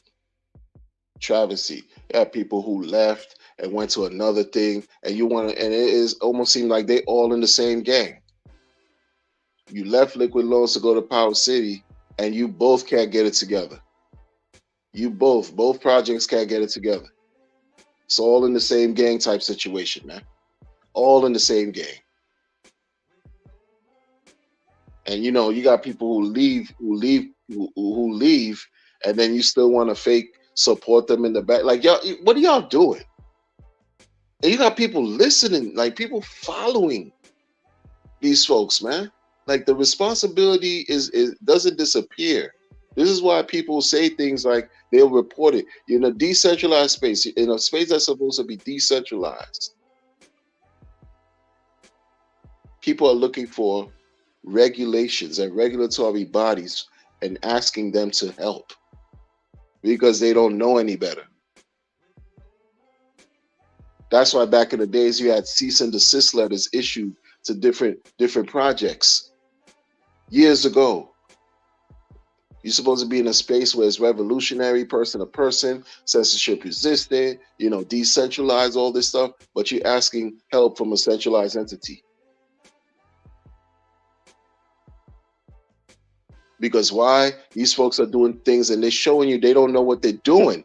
Travesty. You have people who left and went to another thing, and and it is almost seemed like they all in the same gang. You left Liquid Loans to go to Power City, and you both can't get it together. You both projects can't get it together. It's all in the same gang type situation, man. All in the same gang. And you got people who leave, and then you still want to fake support them in the back. Like, y'all, what are y'all doing? And you got people listening, like people following these folks, man. Like, the responsibility is doesn't disappear. This is why people say things like they'll report it in a decentralized space, in a space that's supposed to be decentralized. People are looking for regulations and regulatory bodies and asking them to help because they don't know any better. That's why back in the days you had cease and desist letters issued to different projects years ago. You're supposed to be in a space where it's revolutionary, person to person, censorship resistant, decentralized, all this stuff, but you're asking help from a centralized entity. Because why? These folks are doing things and they're showing you they don't know what they're doing.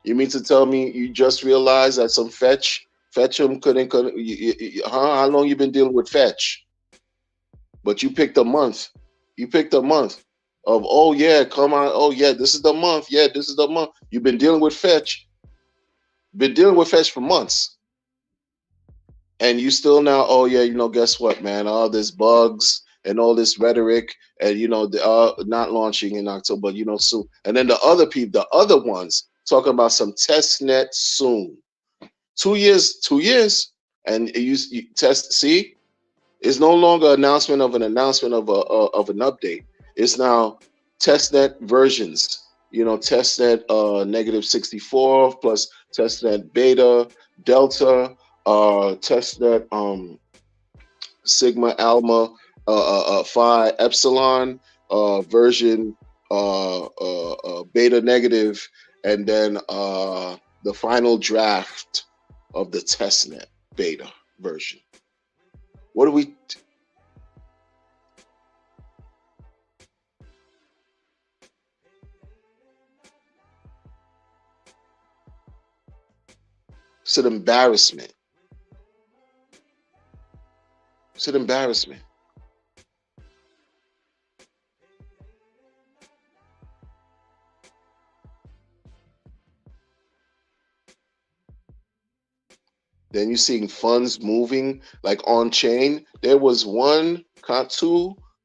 You mean to tell me you just realized that some Fetch'em couldn't how long you been dealing with Fetch? But you picked a month. You picked a month of, oh yeah, come on, oh yeah, this is the month. Yeah, this is the month. You've been dealing with Fetch. Been dealing with Fetch for months. And you still now, oh yeah, guess what, man? All this bugs and all this rhetoric, and not launching in October, soon. And then the other ones talking about some test net soon. 2 years, and you test. See, it's no longer announcement of an update. It's now testnet versions. Testnet -64 plus testnet beta, delta, testnet sigma, alma, phi, epsilon, version beta negative, and then the final draft of the testnet beta version. What do we? It's an embarrassment. It's an embarrassment. Then you're seeing funds moving like on chain. There was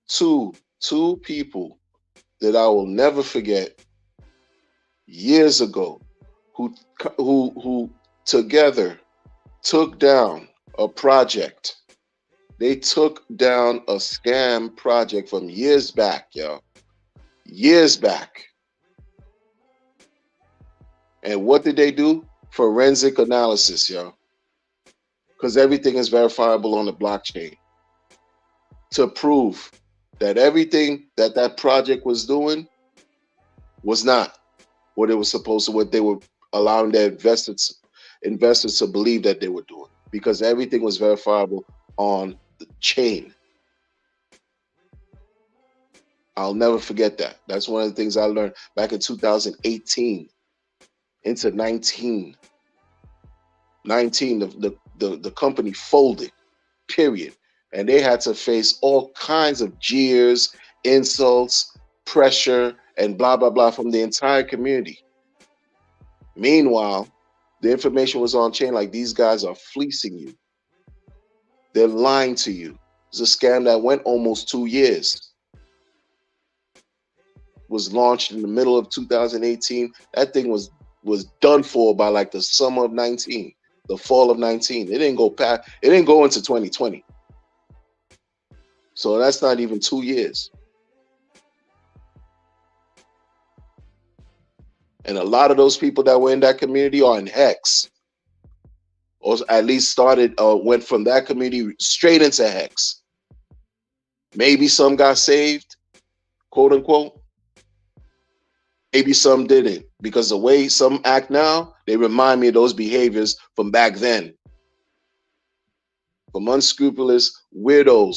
two people. that I will never forget years ago who together took down a project. They took down a scam project from years back, yo. Years back. And what did they do? Forensic analysis, yo. Because everything is verifiable on the blockchain to prove that everything that that project was doing was not what it was supposed to, what they were allowing their investors to believe that they were doing, because everything was verifiable on the chain. I'll never forget that. That's one of the things I learned back in 2018 into 19. The company folded, period. And they had to face all kinds of jeers, insults, pressure, and blah, blah, blah from the entire community. Meanwhile, the information was on chain, like these guys are fleecing you. They're lying to you. It's a scam that went almost 2 years. Was launched in the middle of 2018. That thing was done for by like the summer of 19, the fall of 19. It didn't go into 2020. So that's not even 2 years. And a lot of those people that were in that community are in Hex, or at least went from that community straight into Hex. Maybe some got saved, quote unquote. Maybe some didn't, because the way some act now, they remind me of those behaviors from back then. From unscrupulous weirdo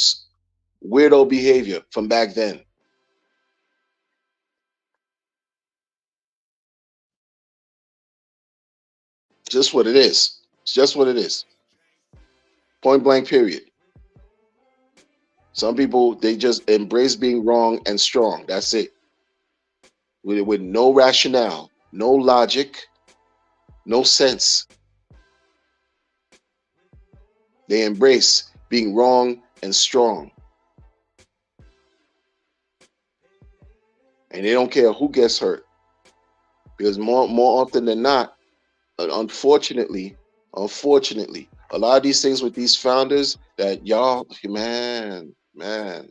behavior from back then. Just what it is. It's just what it is. Point blank, period. Some people, they just embrace being wrong and strong. That's it. With no rationale, no logic, no sense. They embrace being wrong and strong. And they don't care who gets hurt. Because more often than not, unfortunately, a lot of these things with these founders that y'all, man. A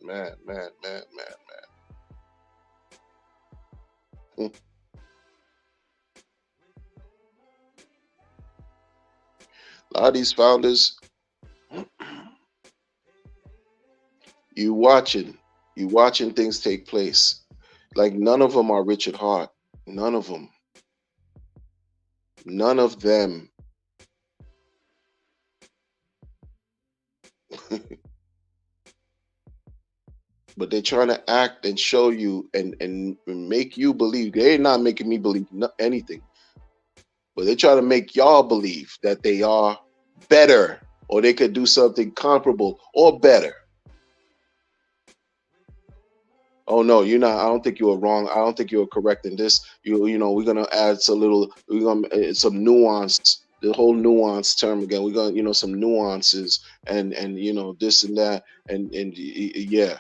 lot of these founders, you watching things take place. Like none of them are Richard Hart. None of them. None of them. But they're trying to act and show you and make you believe. They're not making me believe anything. But they try to make y'all believe that they are better, or they could do something comparable or better. Oh no, you're not. I don't think you were wrong. I don't think you were correct in this. You know, we're gonna add some nuance. The whole nuance term again. We're gonna, some nuances and this and that and yeah,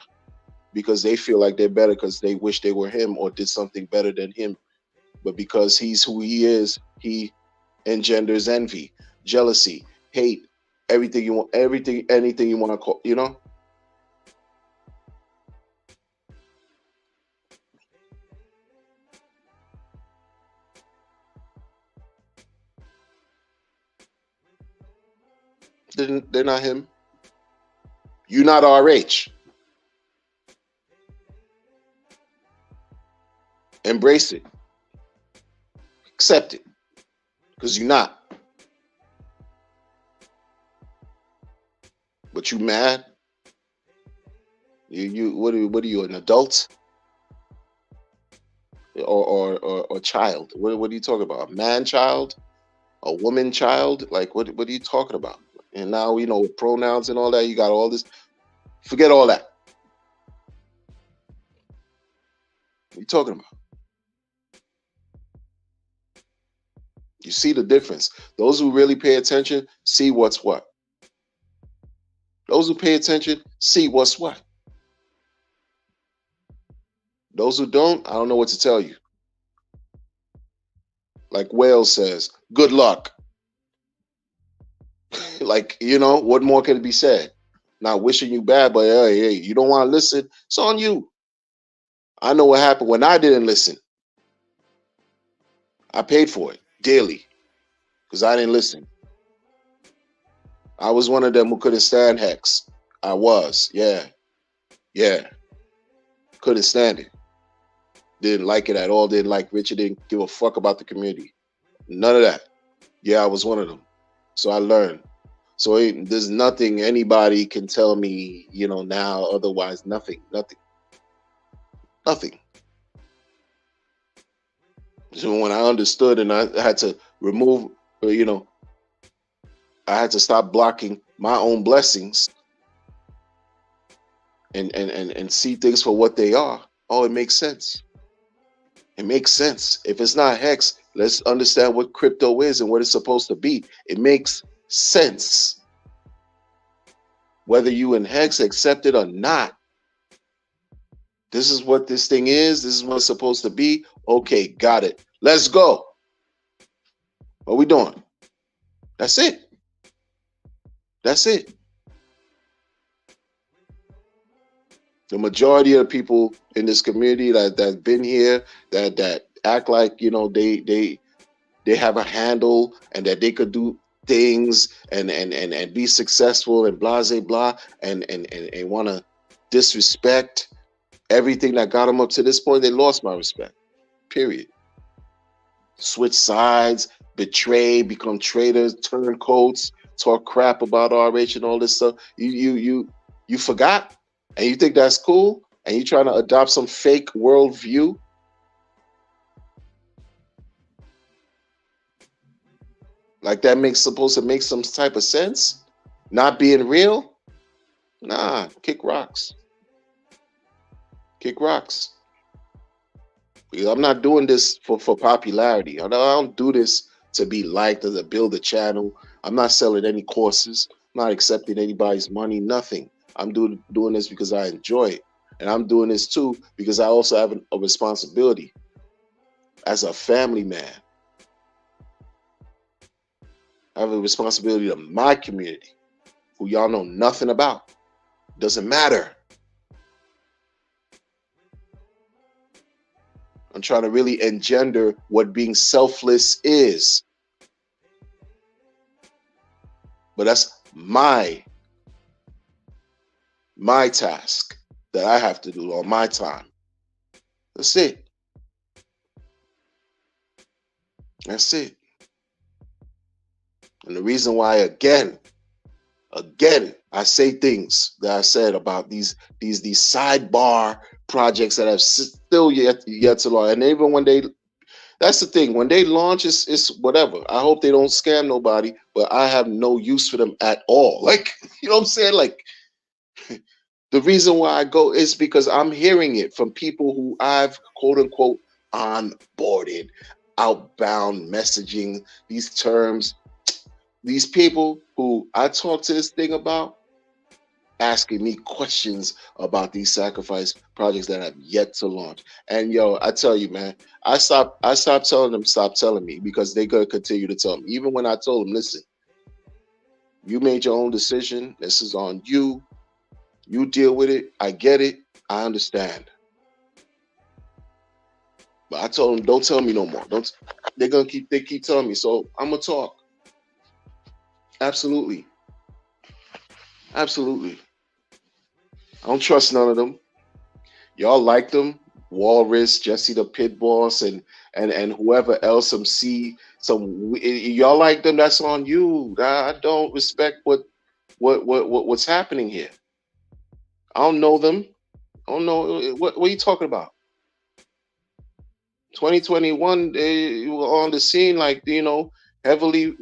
because they feel like they're better because they wish they were him or did something better than him. But because he's who he is, he engenders envy, jealousy, hate, anything you want to call, They're not him. You're not RH. Embrace it. Accept it. Because you're not. But you mad? What are you, an adult? Or child? What are you talking about? A man child? A woman child? Like what are you talking about? And now with pronouns and all that, you got all this. Forget all that. What are you talking about? You see the difference. Those who really pay attention see what's what. Those who pay attention see what's what. Those who don't, I don't know what to tell you. Like Wales says, good luck. Like, what more can be said? Not wishing you bad, but hey, you don't want to listen. It's on you. I know what happened when I didn't listen. I paid for it dearly because I didn't listen. I was one of them who couldn't stand Hex. I was, yeah. Couldn't stand it. Didn't like it at all. Didn't like Richard. Didn't give a fuck about the community. None of that. Yeah, I was one of them. So I learned. So there's nothing anybody can tell me, now otherwise. Nothing. So when I understood and I had to remove, I had to stop blocking my own blessings and see things for what they are. Oh, it makes sense. It makes sense. If it's not Hex, let's understand what crypto is and what it's supposed to be. It makes sense. Whether you in Hex accept it or not. This is what this thing is. This is what it's supposed to be. Okay, got it. Let's go. What we doing? That's it. That's it. The majority of the people in this community that's been here, that act like they have a handle and that they could do things and be successful and blah blah and want to disrespect everything that got them up to this point. They lost my respect. Period. Switch sides, betray, become traitors, turncoats, talk crap about RH and all this stuff. You forgot, and you think that's cool, and you trying to adopt some fake worldview. Like that supposed to make some type of sense? Not being real? Nah, kick rocks. Kick rocks. Because I'm not doing this for popularity. I don't do this to be liked or to build a channel. I'm not selling any courses. I'm not accepting anybody's money, nothing. I'm doing this because I enjoy it. And I'm doing this too because I also have a responsibility as a family man. I have a responsibility to my community, who y'all know nothing about. Doesn't matter. I'm trying to really engender what being selfless is. But that's my task that I have to do on my time. That's it. That's it. And the reason why, again, I say things that I said about these sidebar projects that have still yet to launch. And even when that's the thing, when they launch, it's whatever. I hope they don't scam nobody, but I have no use for them at all. Like, you know what I'm saying? Like, the reason why I go is because I'm hearing it from people who I've quote unquote onboarded, outbound messaging, these terms. These people who I talk to this thing about, asking me questions about these sacrifice projects that have yet to launch. And yo, I tell you, man, I stopped telling them, stop telling me, because they're gonna continue to tell me. Even when I told them, listen, you made your own decision. This is on you. You deal with it. I get it. I understand. But I told them, don't tell me no more. They keep telling me. So I'm gonna talk. Absolutely. I don't trust none of them. Y'all like them, Walrus, Jesse the Pit Boss, and whoever else. Y'all like them. That's on you. I don't respect what's happening here. I don't know them. I don't know what are you talking about. 2021, they were on the scene, like, heavily,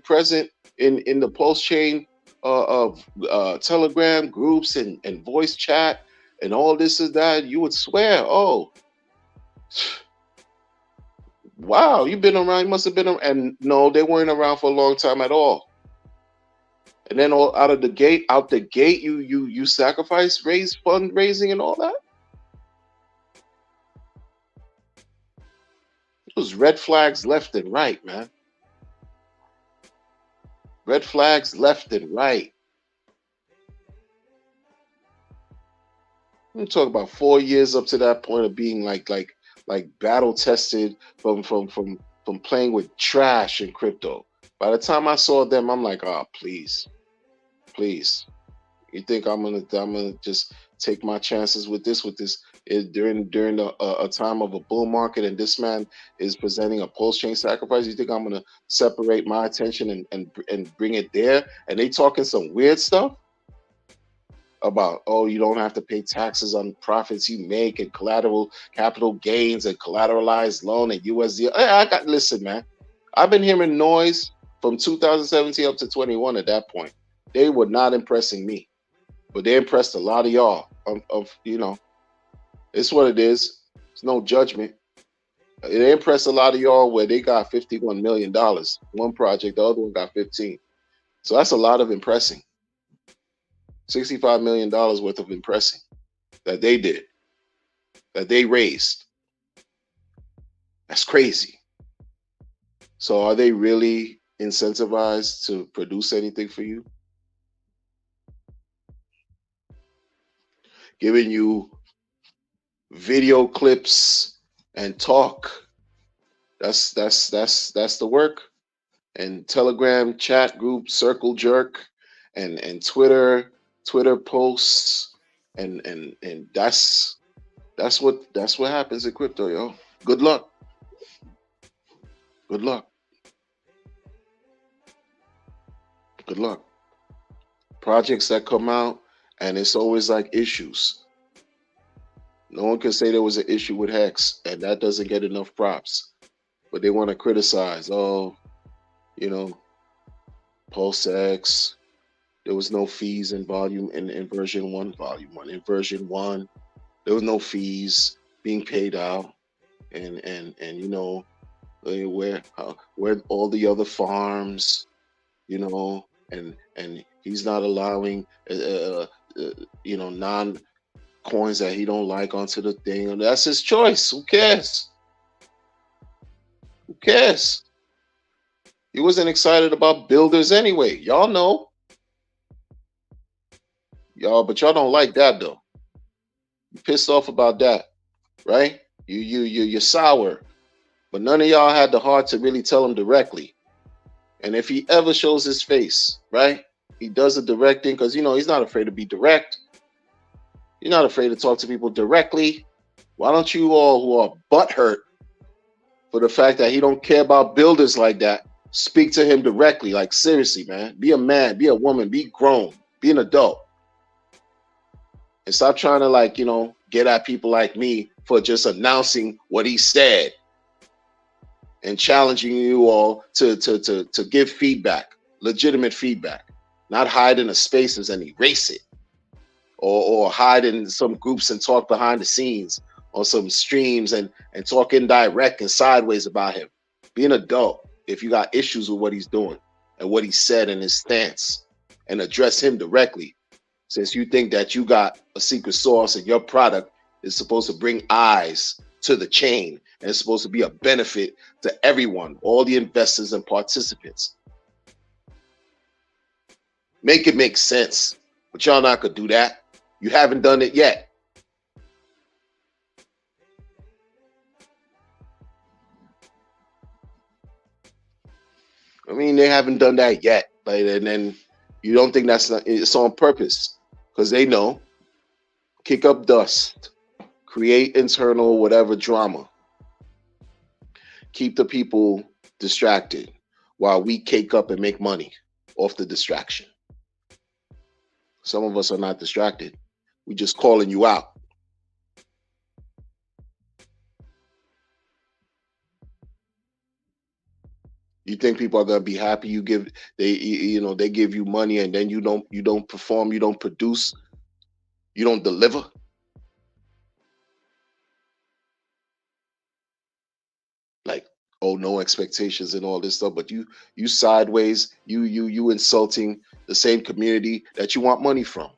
present in the post chain of Telegram groups and voice chat and all this and that. You would swear, oh, wow, you've been around. You must have been around. And no, they weren't around for a long time at all. And then out the gate, you sacrifice, raise fundraising and all that. There's red flags left and right, man. Red flags left and right. I'm talking about 4 years up to that point of being like battle tested from playing with trash in crypto. By the time I saw them, I'm like, oh, please, please. You think I'm gonna just take my chances with this during a time of a bull market, and this man is presenting a post chain sacrifice? You think I'm gonna separate my attention and bring it there? And they talking some weird stuff about, oh, you don't have to pay taxes on profits you make and collateral capital gains and collateralized loan and USD. Listen, man. I've been hearing noise from 2017 up to 21 at that point. They were not impressing me, but they impressed a lot of y'all. It's what it is. It's no judgment. It impressed a lot of y'all where they got $51 million. One project, the other one got 15. So that's a lot of impressing. $65 million worth of impressing that they did, that they raised. That's crazy. So are they really incentivized to produce anything for you? Giving you video clips and talk. That's the work. And Telegram chat group, circle jerk, and Twitter posts, and that's what happens in crypto, yo. Good luck. Good luck. Good luck. Projects that come out, and it's always like issues. No one can say there was an issue with Hex, and that doesn't get enough props. But they want to criticize, Pulse X, there was no fees in version 1, volume 1. In version 1, there was no fees being paid out. And where all the other farms, and he's not allowing non coins that he don't like onto the thing, and that's his choice. Who cares? Who cares? He wasn't excited about builders anyway. Y'all know. But y'all don't like that though. You're pissed off about that, right? You're sour. But none of y'all had the heart to really tell him directly. And if he ever shows his face, right? He does the directing because he's not afraid to be direct. You're not afraid to talk to people directly. Why don't you all who are butthurt for the fact that he don't care about builders like that, speak to him directly? Like, seriously, man. Be a man, be a woman, be grown, be an adult. And stop trying to get at people like me for just announcing what he said and challenging you all to give feedback, legitimate feedback, not hide in the spaces and erase it, or hide in some groups and talk behind the scenes on some streams and talk indirect and sideways about him. Be an adult if you got issues with what he's doing and what he said and his stance, and address him directly. Since you think that you got a secret sauce and your product is supposed to bring eyes to the chain and it's supposed to be a benefit to everyone, all the investors and participants. Make it make sense. But y'all not gonna do that. You haven't done it yet. I mean, they haven't done that yet. And then you don't think it's on purpose, because they know. Kick up dust, create internal whatever drama, keep the people distracted while we cake up and make money off the distraction. Some of us are not distracted. We just calling you out. You think people are gonna be happy they give you money and then you don't perform, you don't produce, you don't deliver? Like, oh, no expectations and all this stuff, but you sideways, you insulting the same community that you want money from.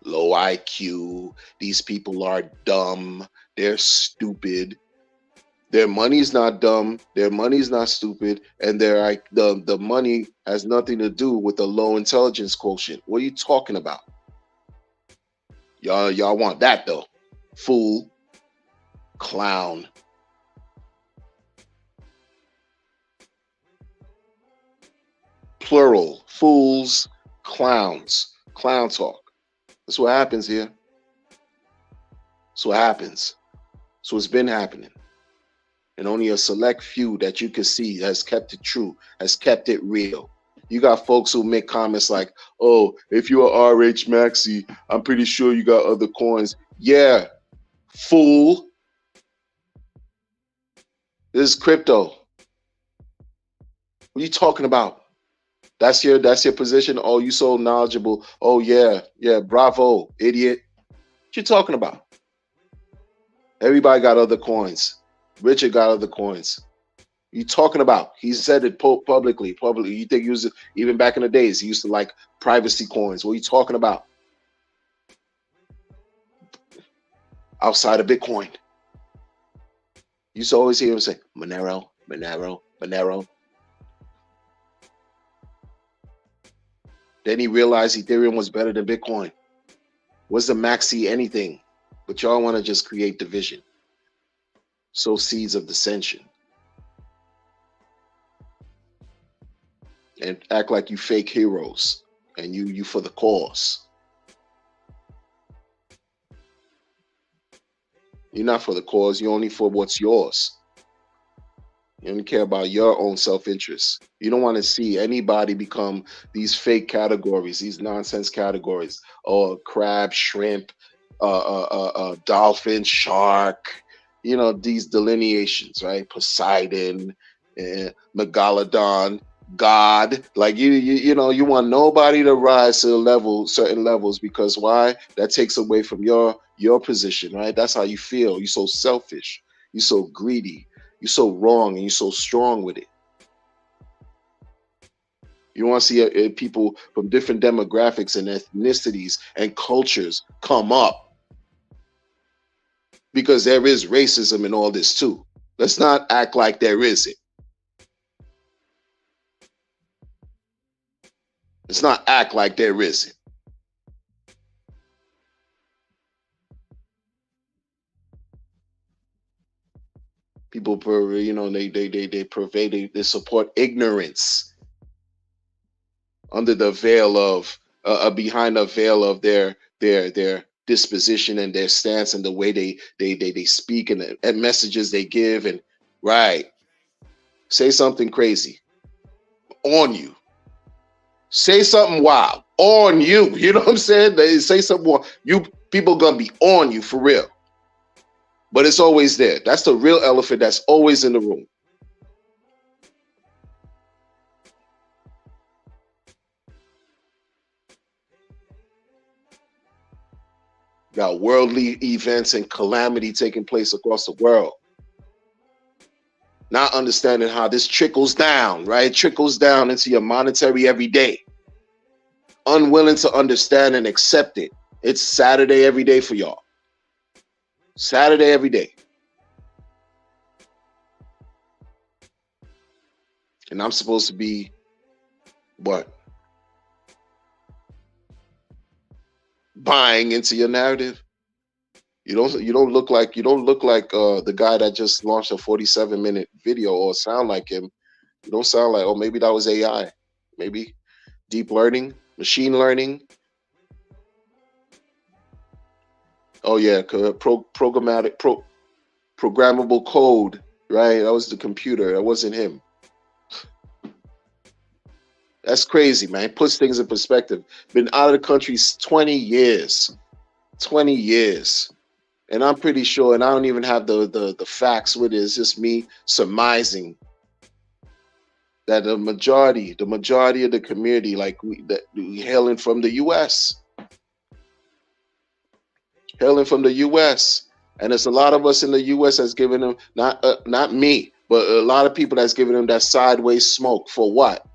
Low IQ, these people are dumb, they're stupid, Their money's not dumb. Their money's not stupid, and they're like the money has nothing to do with the low intelligence quotient. What are you talking about? Y'all want that though? Fool, clown. Plural. Fools, clowns. Clown talk. That's what happens here. That's what happens. So it's been happening. And only a select few that you can see has kept it true, has kept it real. You got folks who make comments like, oh, if you're RH Maxi, I'm pretty sure you got other coins. Yeah, fool. This is crypto. What are you talking about? That's your position. Oh, you so knowledgeable. Oh yeah, bravo, idiot. What you talking about? Everybody got other coins. Richard got other coins. You talking about? He said it publicly. You think he was, even back in the days, he used to like privacy coins. What are you talking about? Outside of Bitcoin. You used to always hear him say, Monero, Monero, Monero. Then he realized Ethereum was better than Bitcoin. Wasn't maxi anything. But y'all want to just create division. Sow seeds of dissension. And act like you fake heroes. And you for the cause. You're not for the cause. You're only for what's yours. You only care about your own self-interest. You don't want to see anybody become these fake categories, these nonsense categories. Oh, crab, shrimp, dolphin, shark. You know, these delineations, right? Poseidon, Megalodon, God. Like you know, you want nobody to rise to the level, certain levels, because why? That takes away from your position, right? That's how you feel. You're so selfish. You're so greedy. You're so wrong, and you're so strong with it. You want to see people from different demographics and ethnicities and cultures come up, because there is racism in all this too. Let's not act like there isn't. Let's not act like there isn't. People, you know, they support ignorance under the veil of, behind the veil of their disposition and their stance and the way they speak and messages they give. And right, say something crazy on you. Say something wild on you. You know what I'm saying? They say something wild. You people gonna be on you for real. But it's always there. That's the real elephant that's always in the room. Got worldly events and calamity taking place across the world. Not understanding how this trickles down, right? It trickles down into your monetary every day. Unwilling to understand and accept it. It's Saturday every day for y'all. Saturday every day. And I'm supposed to be what? Buying into your narrative. You don't look like the guy that just launched a 47-minute video, or sound like him. You don't sound like, oh, maybe that was AI. Maybe deep learning, machine learning. Oh yeah, programmable code, right? That was the computer. That wasn't him. That's crazy, man. It puts things in perspective. Been out of the country 20 years. 20 years. And I'm pretty sure, and I don't even have the facts with it, it's just me surmising that the majority of the community, like hailing from the US. Hailing from the US. And there's a lot of us in the US that's giving them, not me, but a lot of people that's giving them that sideways smoke. For what?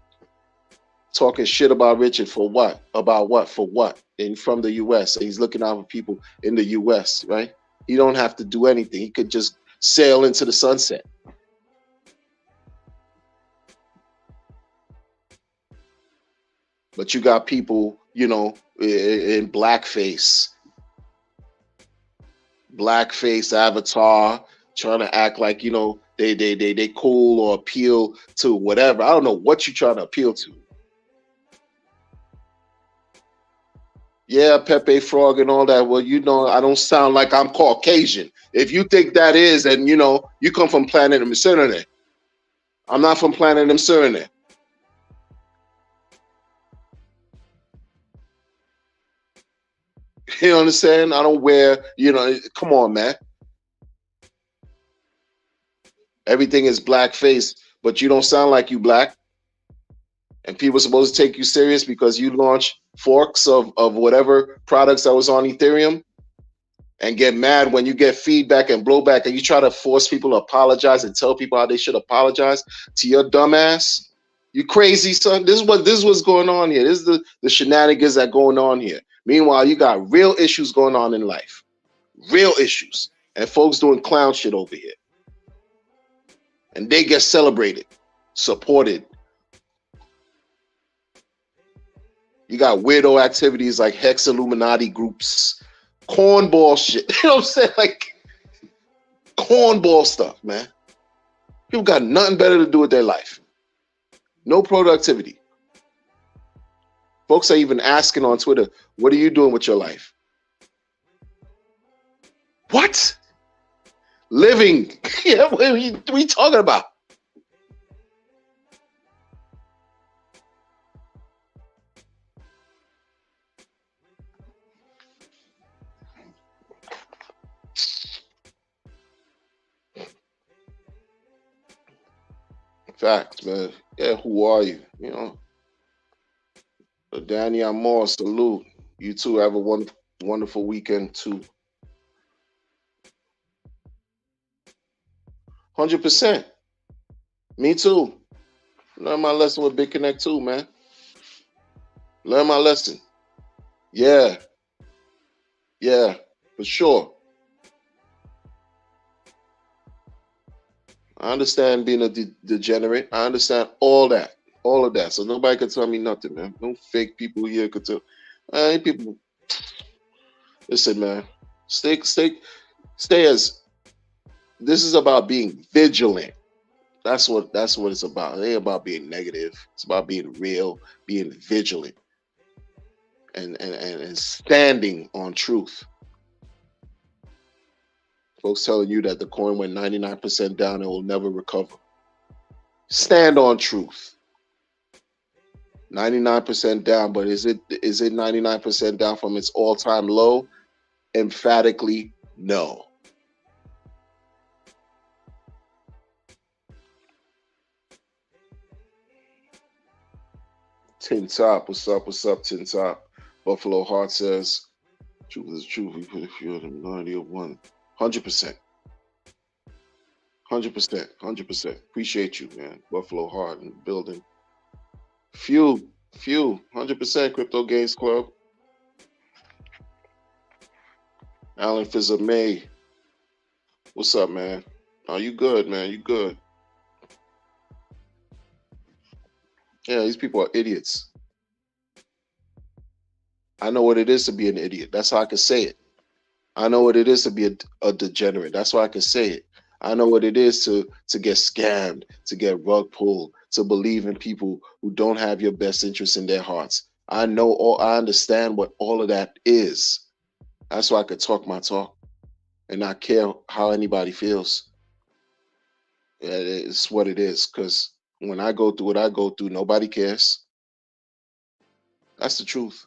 Talking shit about Richard for what? About what? For what? And from the US. He's looking out for people in the US, right? He don't have to do anything. He could just sail into the sunset. But you got people, you know, in blackface avatar, trying to act like, you know, they cool or appeal to whatever. I don't know what you're trying to appeal to. Yeah, Pepe Frog and all that. Well, you know, I don't sound like I'm Caucasian. If you think that is, and you know, you come from planet Mcerene. I'm not from planet Mcerene. You understand? I don't wear, you know, come on, man. Everything is blackface, but you don't sound like you black. And people are supposed to take you serious because you launch forks of whatever products that was on Ethereum, and get mad when you get feedback and blowback, and you try to force people to apologize and tell people how they should apologize to your dumb ass. You crazy, son. This is what's going on here. This is the shenanigans that going on here. Meanwhile, you got real issues going on in life. Real issues. And folks doing clown shit over here. And they get celebrated, supported. You got weirdo activities like Hex Illuminati groups, cornball shit. You know what I'm saying? Like cornball stuff, man. People got nothing better to do with their life. No productivity. Folks are even asking on Twitter, what are you doing with your life? What? Living. Yeah, what are you talking about? Facts, man. Yeah, who are you? You know, Danny Amor, salute. You too. Have a wonderful weekend too. 100%. Me too. Learn my lesson with Big Connect too, man. Learn my lesson. Yeah. Yeah, for sure. I understand being a degenerate. I understand all that. All of that. So nobody can tell me nothing, man. No fake people here could tell. People. Listen, man. Stay as. This is about being vigilant. That's what it's about. It ain't about being negative. It's about being real, being vigilant, and standing on truth. Folks telling you that the coin went 99% down and will never recover. Stand on truth. 99% down, but is it 99% down from its all-time low? Emphatically, no. Tin Top, what's up? What's up, Tin Top? Buffalo Heart says, truth is truth. We put a few of the minority of one. 100%. 100%. Appreciate you, man. Buffalo Heart in the building. Few. 100% Crypto Gains Club. Alan Fizzer May. What's up, man? Oh, you good, man. You good. Yeah, these people are idiots. I know what it is to be an idiot. That's how I can say it. I know what it is to be a degenerate. That's why I can say it. I know what it is to get scammed, to get rug pulled, to believe in people who don't have your best interests in their hearts. I understand what all of that is. That's why I could talk my talk and not care how anybody feels. It's what it is. Because when I go through what I go through, nobody cares. That's the truth.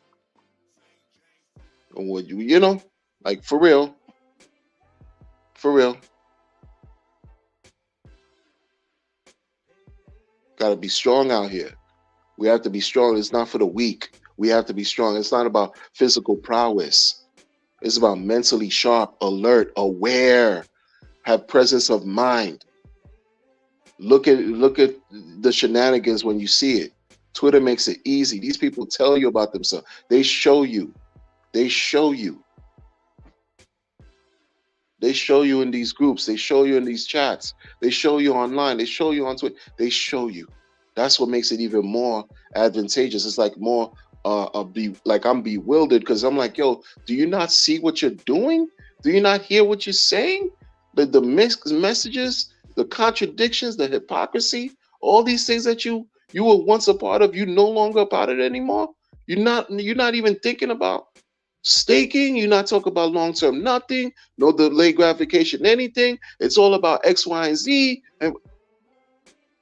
And what you know, like for real. Got to be strong out here. We have to be strong. It's not for the weak. We have to be strong. It's not about physical prowess. It's about mentally sharp, alert, aware, have presence of mind. Look at the shenanigans when you see it. Twitter makes it easy. These people tell you about themselves. They show you. They show you in these groups. They show you in these chats. They show you online. They show you on Twitter. They show you. That's what makes it even more advantageous. It's like more like I'm bewildered because I'm like, yo, do you not see what you're doing? Do you not hear what you're saying? The mixed messages, the contradictions, the hypocrisy, all these things that you were once a part of, you no longer a part of it anymore. You're not even thinking about staking. You're not talking about long-term nothing, no delayed gratification, anything. It's all about X, Y, and Z. And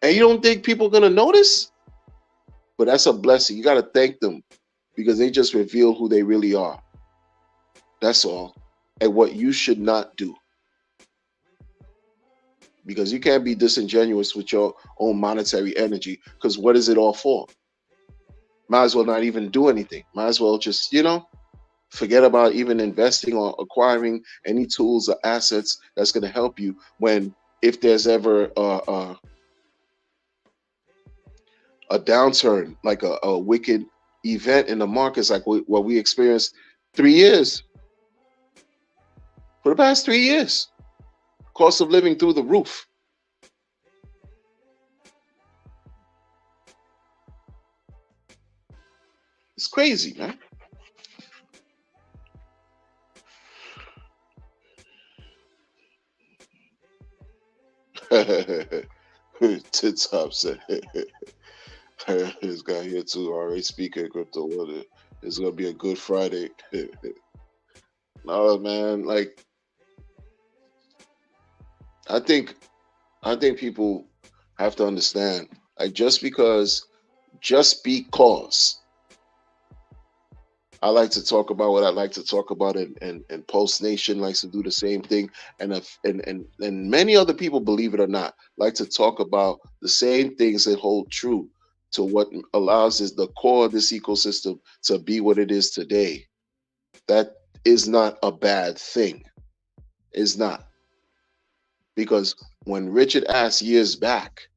you don't think people are gonna notice? But that's a blessing. You gotta thank them because they just reveal who they really are. That's all. And what you should not do. Because you can't be disingenuous with your own monetary energy. Because what is it all for? Might as well not even do anything. Might as well just, forget about even investing or acquiring any tools or assets that's going to help you when, if there's ever a downturn, like a wicked event in the markets, like what we experienced 3 years. For the past 3 years, cost of living through the roof. It's crazy, man. Tits up said this guy here too, alright, speaker crypto water. It's gonna be a good Friday. No, man, like I think people have to understand, like just because I like to talk about what I like to talk about, and Post Nation likes to do the same thing, and many other people, believe it or not, like to talk about the same things that hold true to what allows is the core of this ecosystem to be what it is today. That is not a bad thing. It's not. Because when Richard asked years back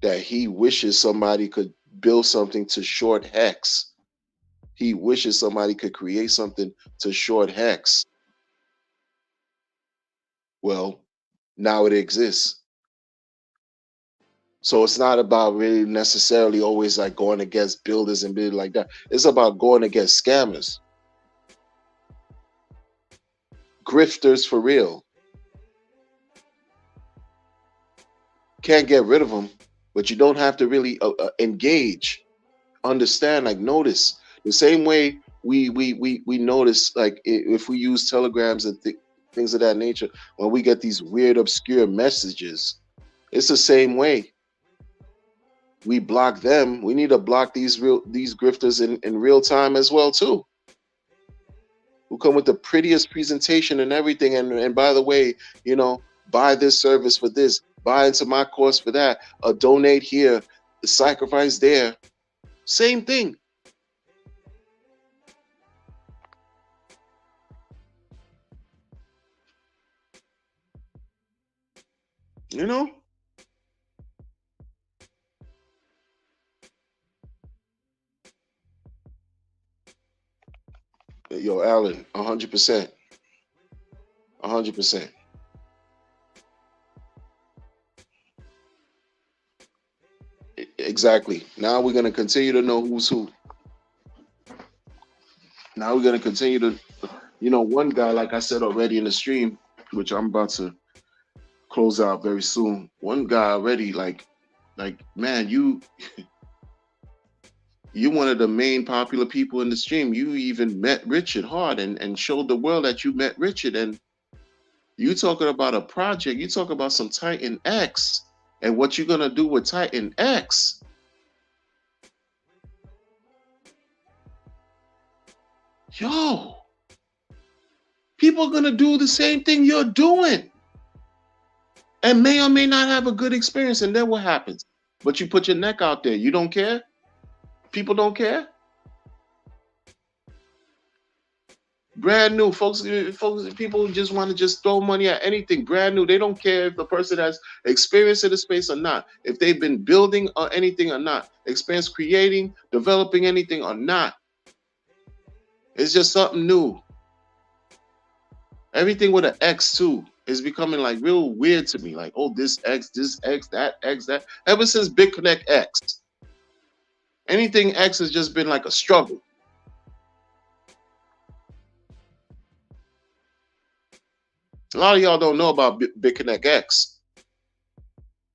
that he wishes somebody could build something to short Hex, he wishes somebody could create something to short Hex. Well, now it exists. So it's not about really necessarily always like going against builders and building like that. It's about going against scammers, grifters for real. Can't get rid of them, but you don't have to really engage, understand, like notice. The same way we notice, like if we use telegrams and things of that nature, when we get these weird obscure messages, it's the same way. We block them. We need to block these grifters in real time as well too, who come with the prettiest presentation and everything, and by the way, buy this service for this, buy into my course for that, donate here, sacrifice there. Same thing. Yo, Alan, 100%. 100%. Exactly. Now we're going to continue to know who's who. Now we're going to continue to, one guy, like I said already in the stream, which I'm about to close out very soon. One guy already, like, man, you one of the main popular people in the stream. You even met Richard Hart and showed the world that you met Richard. And you talking about a project, you talk about some Titan X and what you're going to do with Titan X. Yo, people are going to do the same thing you're doing and may or may not have a good experience. And then what happens? But you put your neck out there. You don't care? People don't care? Brand new, folks, people just want to just throw money at anything brand new. They don't care if the person has experience in the space or not, if they've been building or anything or not, experience creating, developing anything or not. It's just something new. Everything with an X too is becoming like real weird to me. Like, oh, this X, that X, that. Ever since BitConnect X, anything X has just been like a struggle. A lot of y'all don't know about BitConnect X,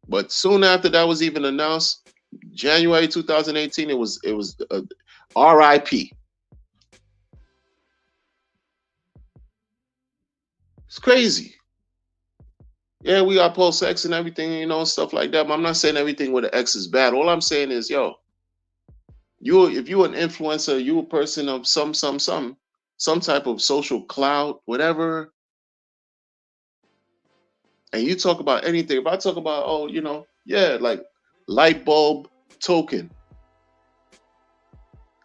but soon after that was even announced, January 2018, it was RIP. It's crazy. Yeah, we got post X and everything, stuff like that. But I'm not saying everything with an X is bad. All I'm saying is, yo, if you're an influencer, you a person of some type of social clout, whatever, and you talk about anything. If I talk about, oh, yeah, like light bulb token.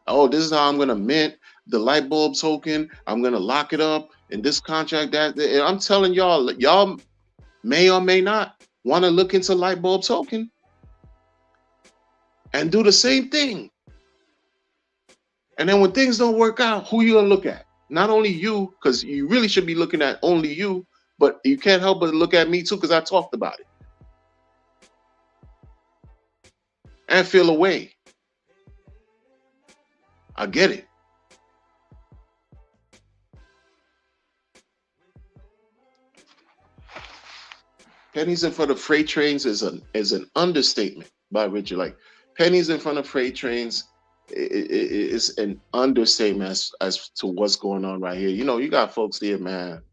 Oh, this is how I'm gonna mint the light bulb token. I'm gonna lock it up in this contract. And I'm telling y'all may or may not want to look into light bulb token and do the same thing. And then when things don't work out, who you gonna look at? Not only you, because you really should be looking at only you, but you can't help but look at me too, because I talked about it. And feel away. I get it. Pennies in front of freight trains is an understatement by Richard. Like, pennies in front of freight trains is an understatement as to what's going on right here. You got folks here, man.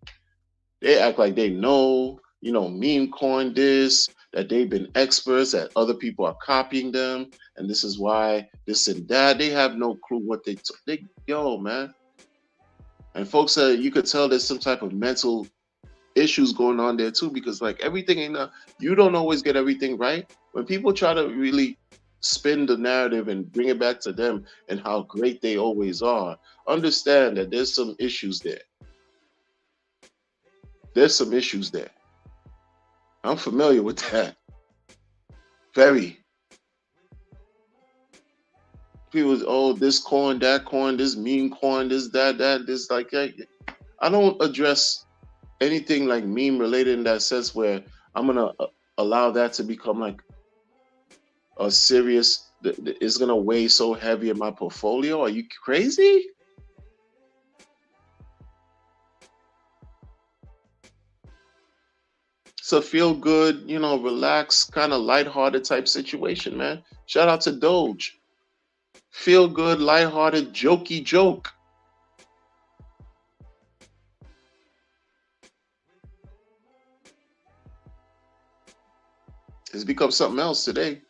They act like they know, meme coin this, that they've been experts, that other people are copying them, and this is why this and that. They have no clue what yo, man. And folks, you could tell there's some type of mental issues going on there too, because like everything you don't always get everything right. When people try to really spin the narrative and bring it back to them and how great they always are, understand that there's some issues there. There's some issues there. I'm familiar with that. Very. People, oh, this coin, that coin, this meme coin, this, that, this, like that. I don't address anything like meme related in that sense where I'm gonna allow that to become like a serious. It's gonna weigh so heavy in my portfolio. Are you crazy? It's a feel good, relax, kind of lighthearted type situation, man. Shout out to Doge. Feel good, lighthearted, jokey joke. It's become something else today.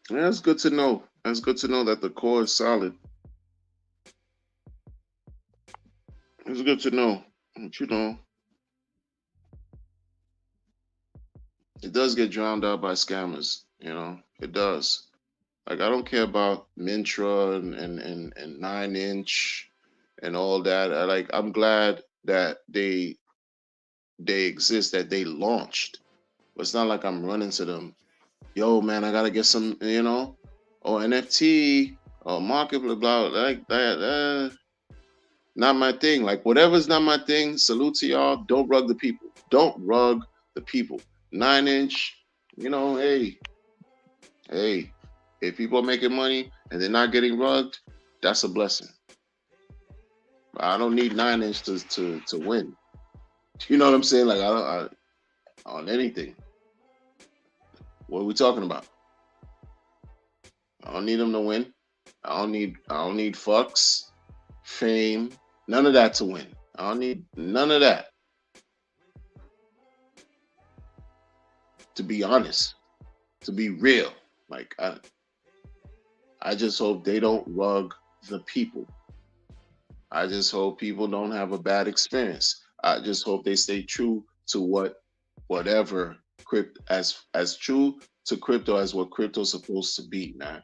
Yeah, that's good to know. That's good to know that the core is solid. It's good to know. But it does get drowned out by scammers. It does. Like, I don't care about Mintra and 9-inch and all that. I'm glad that they exist, that they launched. But it's not like I'm running to them. Yo, man, I gotta get some, or NFT or market, blah blah, like that. Not my thing. Like, whatever's not my thing. Salute to y'all. Don't rug the people. Don't rug the people. 9-inch. Hey, if people are making money and they're not getting rugged, that's a blessing. I don't need 9-inch to win. You know what I'm saying? Like, I on anything. What are we talking about? I don't need them to win. I don't need fucks, fame, none of that to win. I don't need none of that. To be honest, to be real, like I just hope they don't rug the people. I just hope people don't have a bad experience. I just hope they stay true to whatever as true to crypto as what crypto's supposed to be, man.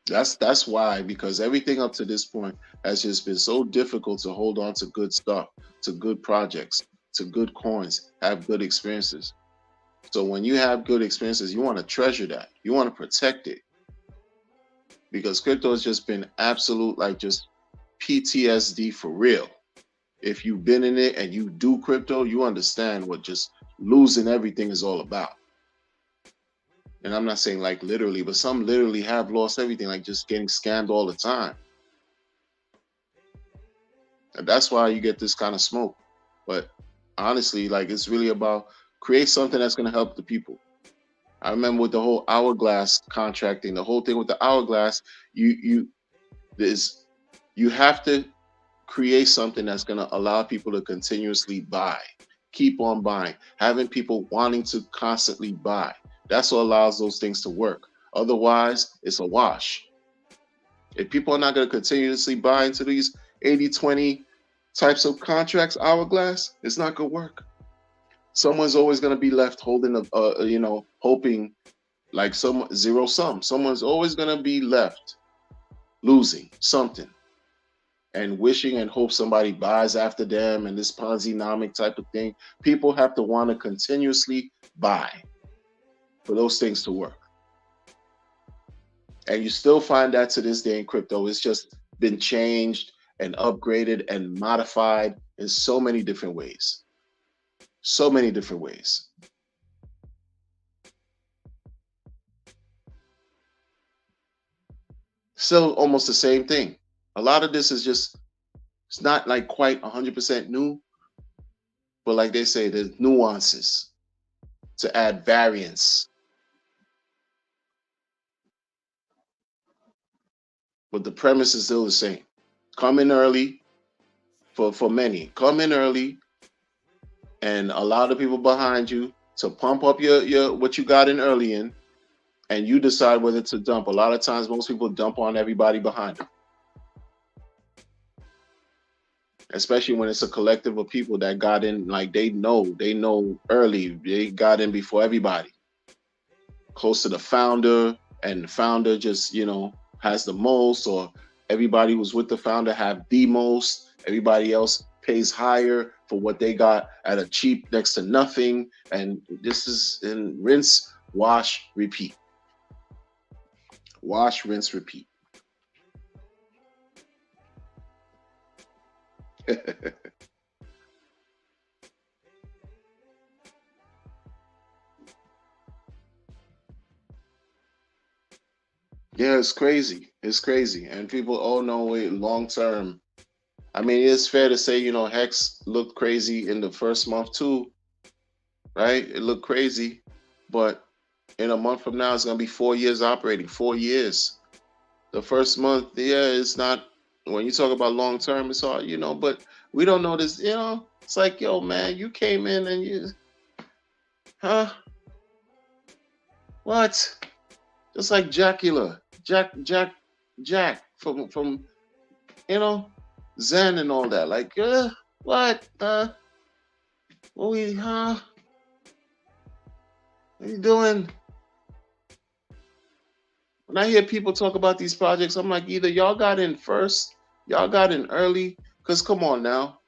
That's why, because everything up to this point has just been so difficult to hold on to good stuff, to good projects, to good coins, have good experiences. So when you have good experiences, you want to treasure that. You want to protect it. Because crypto has just been absolute, like, just PTSD for real. If you've been in it and you do crypto, you understand what just losing everything is all about. And I'm not saying like literally, but some literally have lost everything, like just getting scammed all the time. And that's why you get this kind of smoke. But honestly, like, it's really about create something that's going to help the people. I remember with the whole hourglass contracting, the whole thing with the hourglass, you have to create something that's going to allow people to continuously buy, keep on buying, having people wanting to constantly buy. That's what allows those things to work. Otherwise, it's a wash. If people are not going to continuously buy into these 80-20 types of contracts, hourglass, it's not going to work. Someone's always going to be left holding hoping, like some zero sum. Someone's always going to be left losing something and wishing and hope somebody buys after them, and this Ponzi-nomic type of thing. People have to want to continuously buy for those things to work. And you still find that to this day in crypto. It's just been changed and upgraded and modified in so many different ways. So many different ways. Still almost the same thing. A lot of this is just, it's not like quite 100% new, but like they say, there's nuances to add variance. But the premise is still the same. Come in early, for many. Come in early and allow the people behind you to pump up your what you got in early in, and you decide whether to dump. A lot of times most people dump on everybody behind them. Especially when it's a collective of people that got in, like they know early. They got in before everybody. Close to the founder, and the founder just, has the most, or everybody who's with the founder have the most. Everybody else pays higher for what they got at a cheap next to nothing. And this is in rinse, wash, repeat. Wash, rinse, repeat. Yeah, it's crazy. It's crazy. And people, oh no, wait, long term. I mean, it's fair to say, Hex looked crazy in the first month too, right? It looked crazy. But in a month from now, it's going to be 4 years operating, 4 years. The first month, yeah, it's not, when you talk about long term, it's all, but we don't know this, it's like, yo, man, you came in and huh? What? Just like Jackula, Jack from Zen and all that. Like, what? What are you doing? When I hear people talk about these projects, I'm like, either y'all got in first, y'all got in early, because come on now.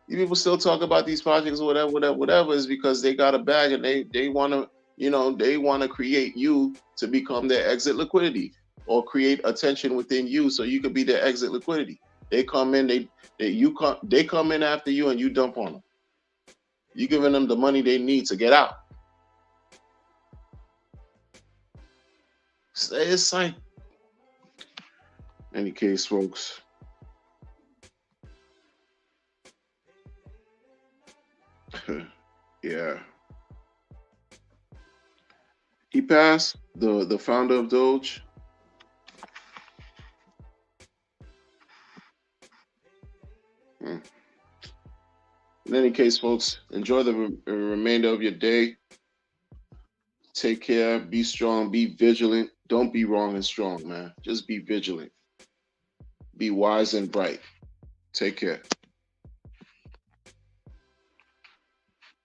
You people still talk about these projects or whatever is because they got a bag and they want to, they want to create you to become their exit liquidity, or create attention within you so you could be their exit liquidity. They come in, they come in after you, and you dump on them. You giving them the money they need to get out. It's like, any case, folks. Yeah. He passed, the founder of Doge. In any case, folks, enjoy the remainder of your day. Take care. Be strong. Be vigilant. Don't be wrong and strong, man. Just be vigilant. Be wise and bright. Take care.